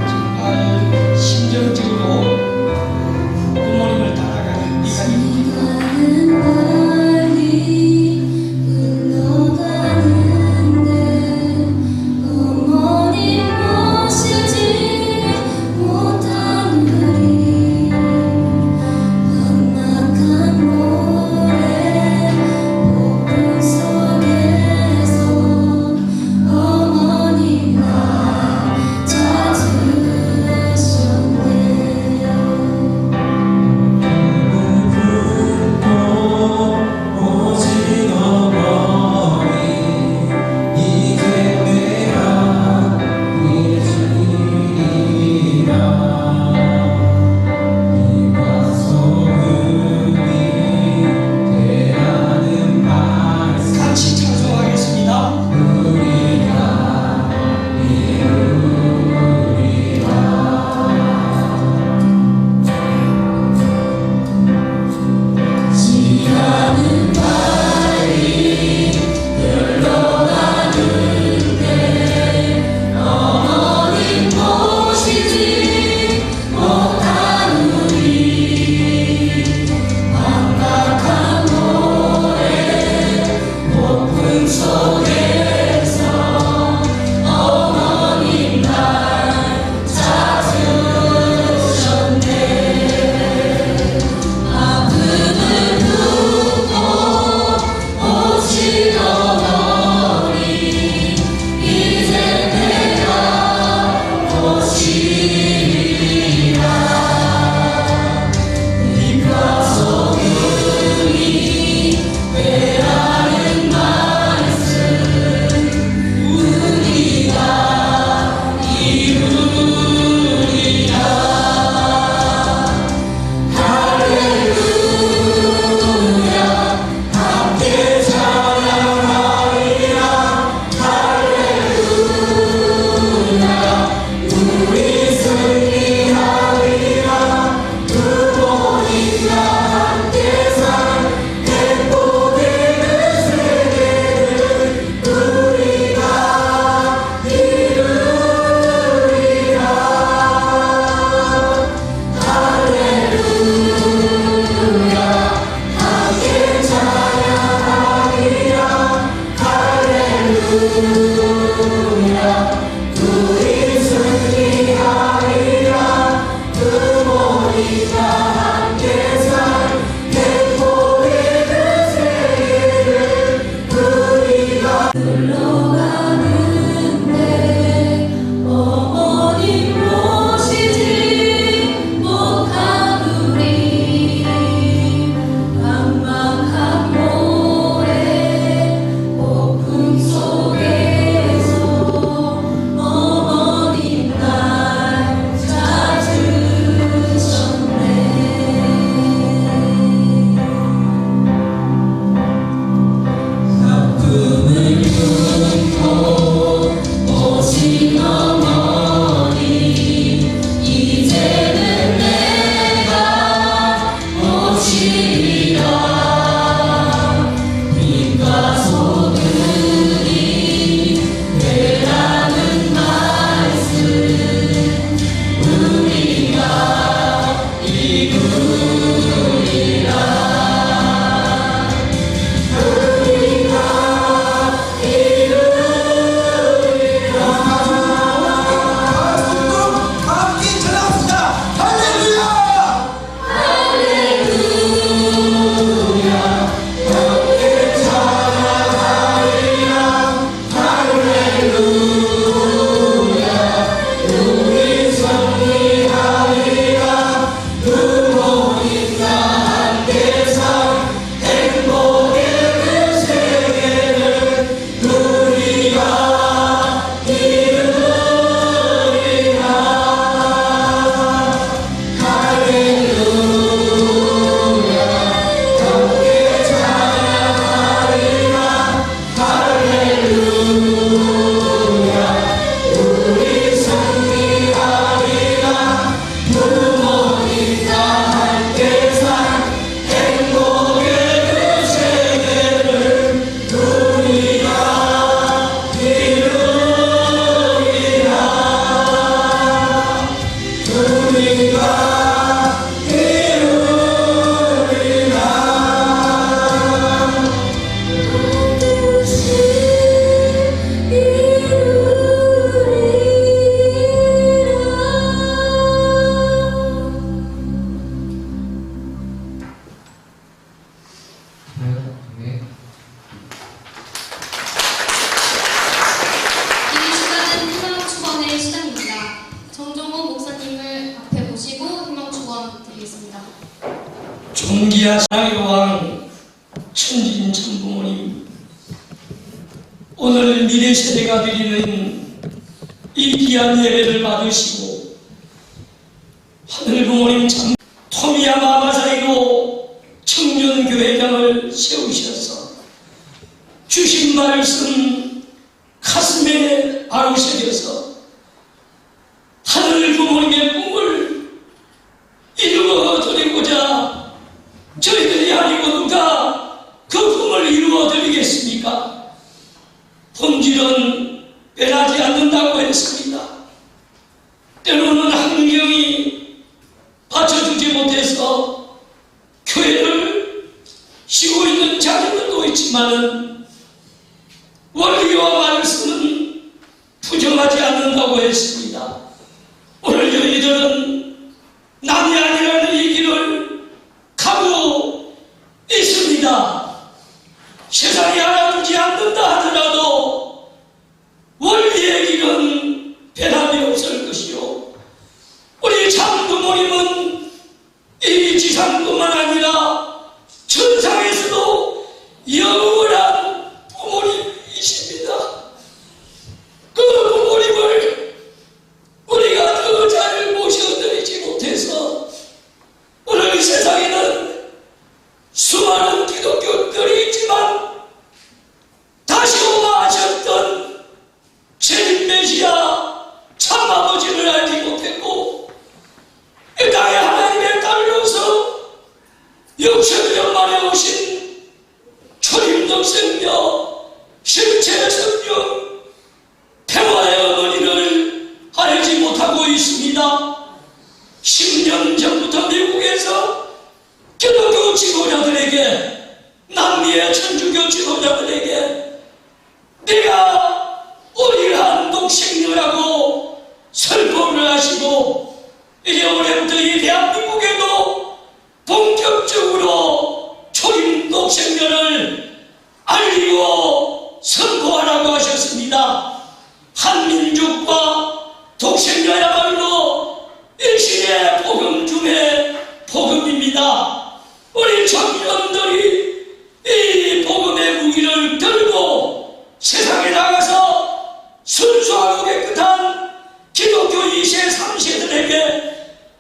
정말 심정적으로 부모님을 따라가는 네가 이루기를 못하는 우리 존귀하신 하나님의 왕 천진 천부모님, 오늘 미래 세대가 드리는 이 귀한 예배를 받으시고 하늘 부모님 참 토미야 마마사이로 청년교회장을 세우셔서 주신 말씀 가슴에 아우새겨서 하늘 부모님의 꿈을 이루어드리고자 저희들이 아니고 누가 그 꿈을 이루어드리겠습니까? 본질은 변하지 않는다고 했습니다. 때로는 환경이 받쳐주지 못해서 교회를 쉬고 있는 자녀들도 있지만 원리와 말씀은 부정하지 않는다고 했습니다. 오늘 저희들은 남이 아니라는 이 길을 가고 있습니다. 세상이 알아주지 않는다 하더라도 원리의 길은 변함이 없을 것이요, 우리 참부모님은 이 지상뿐만 아니라 천상에서도 영원한 부모님이십니다. 그 부모님을 우리가 더 잘 모셔드리지 못해서 오늘 이 세상에는 수많은 기독교들이 있지만 다시 오마하셨던 세진 메시아 참아버지를 알지 못했고 이 땅에 하나님의 딸로서 육천년 만에 오신 초림적 생명 실체의 성령 평화의 어머니를 알지 못하고 있습니다. 10년 전부터 미국에서 기독교 지도자들에게, 남미의 천주교 지도자들에게 네가 우리한 독생녀라고 설포를 하시고 이제 올해부터 이 대한민국에도 본격적으로 초림 독생녀를 알리고 선포하라고 하셨습니다. 한민족과 독생녀야말로 일신의 복음 중에 복음입니다. 우리 청년들이 이 복음의 무기를 들고 세상에 나가서 순수하고 깨끗한 기독교 2세, 3세들에게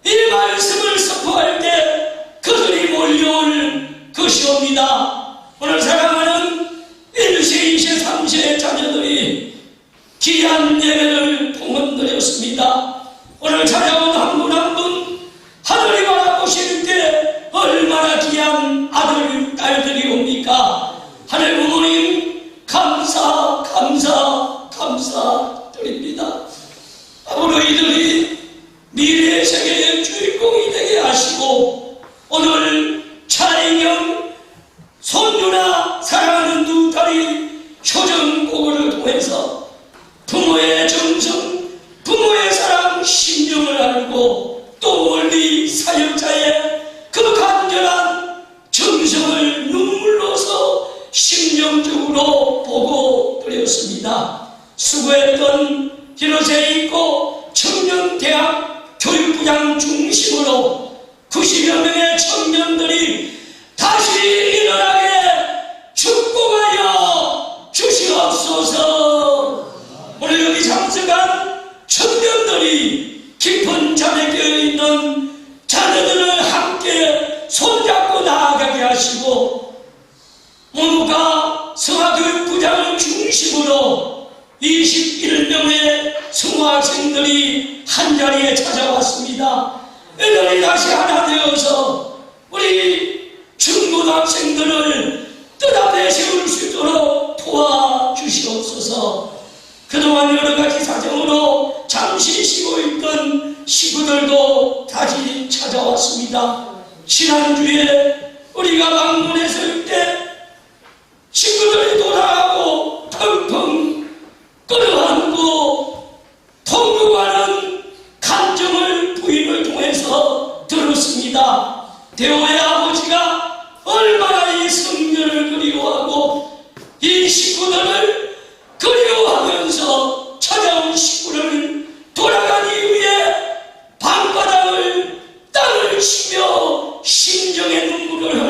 이 말씀을 선포할 때 그들이 몰려올 것이옵니다. 오늘 사랑하는 1세, 2세, 3세의 자녀들이 귀한 예배를 봉헌드렸습니다. 오늘 찾아온 한 분 한 분 하늘이 바라보실 때 얼마나 귀한 아들, 딸들이 옵니까? 하늘 부모님 감사드립니다. 앞으로 이들이 미래의 세계의 주인공이 되게 하시고 오늘 차인영 손주나 사랑하는 두 딸이 효정고고를 통해서 부모의 정성, 부모의 사랑, 심령을 알고 또 원리 사역자의 그 간절한 정성을 눈물로서 심령적으로 보고 드렸습니다. 수고했던 히로세에 있고 청년대학 교육부장 중심으로 90여 명의 청년들이 다시 일어나게 축복하여 주시옵소서. 오늘 여기 참석한 청년들이 깊은 잠에 깨어있는 자녀들을 함께 손잡고 나아가게 하시고 문과 성화교육부장을 중심으로 21명의 성화학생들이 한자리에 찾아왔습니다. 애들이 다시 하나 되어서 우리 중고등학생들을 뜻앞에 세울 수 있도록 도와주시옵소서. 그동안 여러가지 사정으로 잠시 쉬고 있던 식구들도 다시 찾아왔습니다. 지난주에 우리가 방문했을 때 친구들이 돌아가고 펑펑 끌어안고 통곡하는 감정을 부인을 통해서 들었습니다. 대호의 아버지가 얼마나 이 성녀를 그리워하고 이 식구들을 그리워하면서 찾아온 식구를 돌아간 이후에 방바닥을 땅을 치며 심정의 눈물을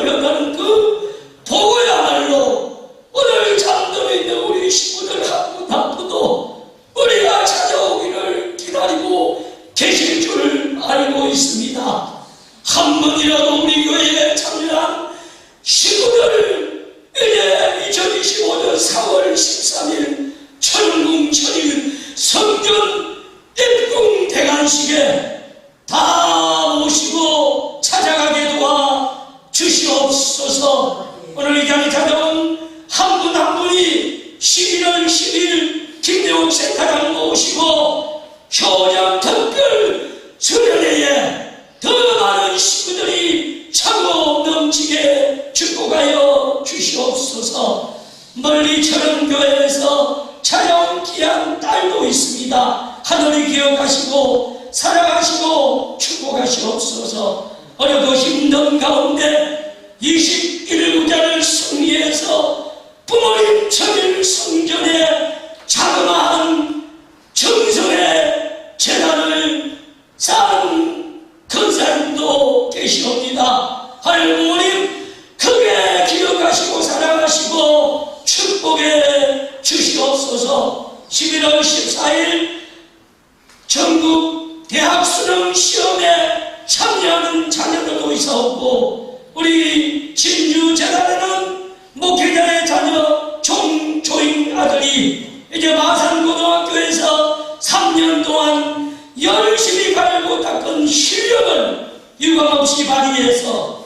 2025년 4월 13일 천운궁 천일 성전 입궁 대관식에 다 모시고 찾아가게 도와 주시옵소서. 오늘 이 자리에 찾아온 한 분 한 분이 11월 10일 김대욱 센터장 모시고 효장 특별 수련회에 더 많은 식구들이 차고 넘치게 축복하여 주시옵소서. 멀리 철원교회에서 찾아온 귀한 딸도 있습니다. 하늘이 기억하시고 사랑하시고 축복하시옵소서. 어렵고 힘든 가운데 21구자를 승리해서 부모님 천일 성전에 자그마한 정성의 재단을 쌓은 근사님도 계시옵니다. 할머님 크게 기억하시고 사랑하시고 축복해 주시옵소서. 11월 14일 전국 대학 수능 시험에 참여하는 자녀들도 있었고, 우리 진주 재단에는 목회자의 자녀 종조인 아들이 이제 마산고등학교에서 3년 동안 열심히 갈고 닦은 실력을 유감없이 발휘해서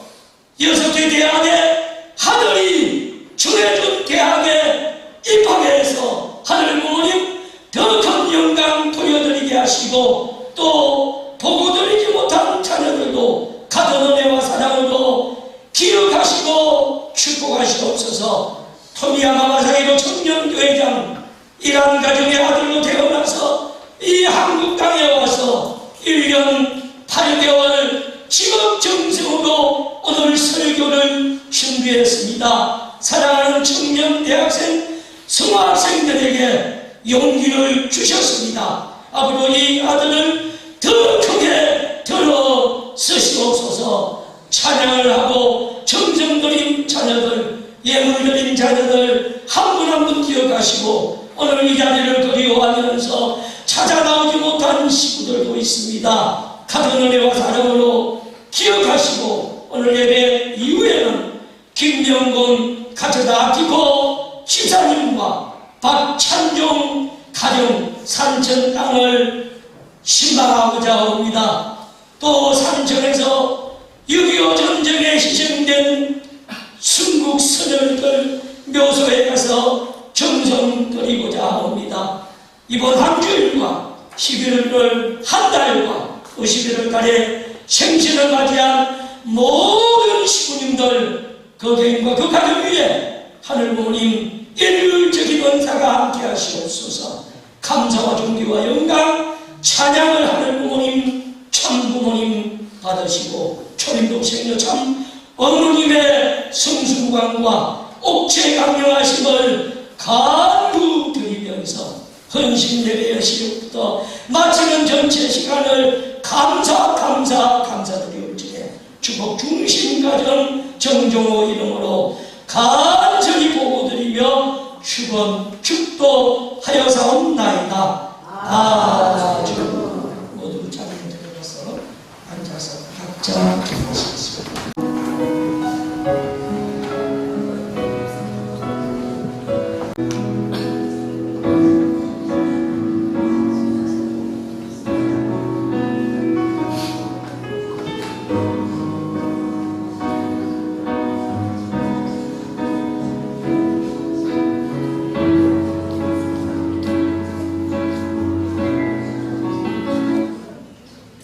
6개 대학의 하늘이 정해준 대학에 입학해서 하늘 부모님 더 큰 영광 돌려드리게 하시고, 또 보고드리지 못한 자녀들도 가던 은혜와 사랑으로 기억하시고 축복하시옵소서. 토미야마 마사히로 청년교회장 이란 가정의 아들로 태어나서 이 한국 땅에 와서 1년 8개월 직업 정성으로 오늘 설교를 준비했습니다. 사랑하는 청년 대학생 성학생들에게 용기를 주셨습니다. 앞으로 이 아들을 더 크게 들어 쓰시옵소서. 찬양을 하고 정성 들인 자녀들, 예물 드린 자녀들 한 분 한 분 기억하시고, 오늘 이 자리를 그리워하면서 찾아 나오지 못한 식구들도 있습니다. 가던 은혜와 사랑으로 기억하시고, 오늘 예배 이후에는 김명곤 가져다 아끼고 집사님과 박찬종 가정 산천 땅을 신방하고자 합니다. 또 산천에서 6.25 전쟁에 희생된 순국 선열들 묘소에 가서 정성 드리고자 합니다. 이번 한 주일과 11월 한 달과 11월 달에 생신을 맞이한 모든 시부님들 그 개인과 그 가정 위에 하늘 부모님 일률적인 은사가 함께 하시옵소서. 감사와 존귀와 영광 찬양을 하늘 부모님 참 부모님 받으시고, 초림동 생녀 참 어머님의 성수무강과 옥체 강령하심을 간구 드리면서 헌신 예배의 시간부터 마치는 전체 시간을 감사드리옵지에 축복 중심 가정 정종호 이름으로 간절히 보고드리며 축도하여사옵나이다. 아주 모두 자리에 들어가서 앉아서 각자 기도하시겠습니다.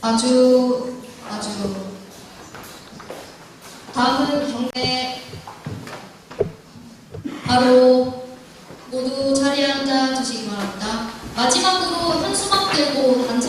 아주 다음은 경례. 바로 모두 자리에 앉아 주시기 바랍니다. 마지막으로 현수막 들고 앉아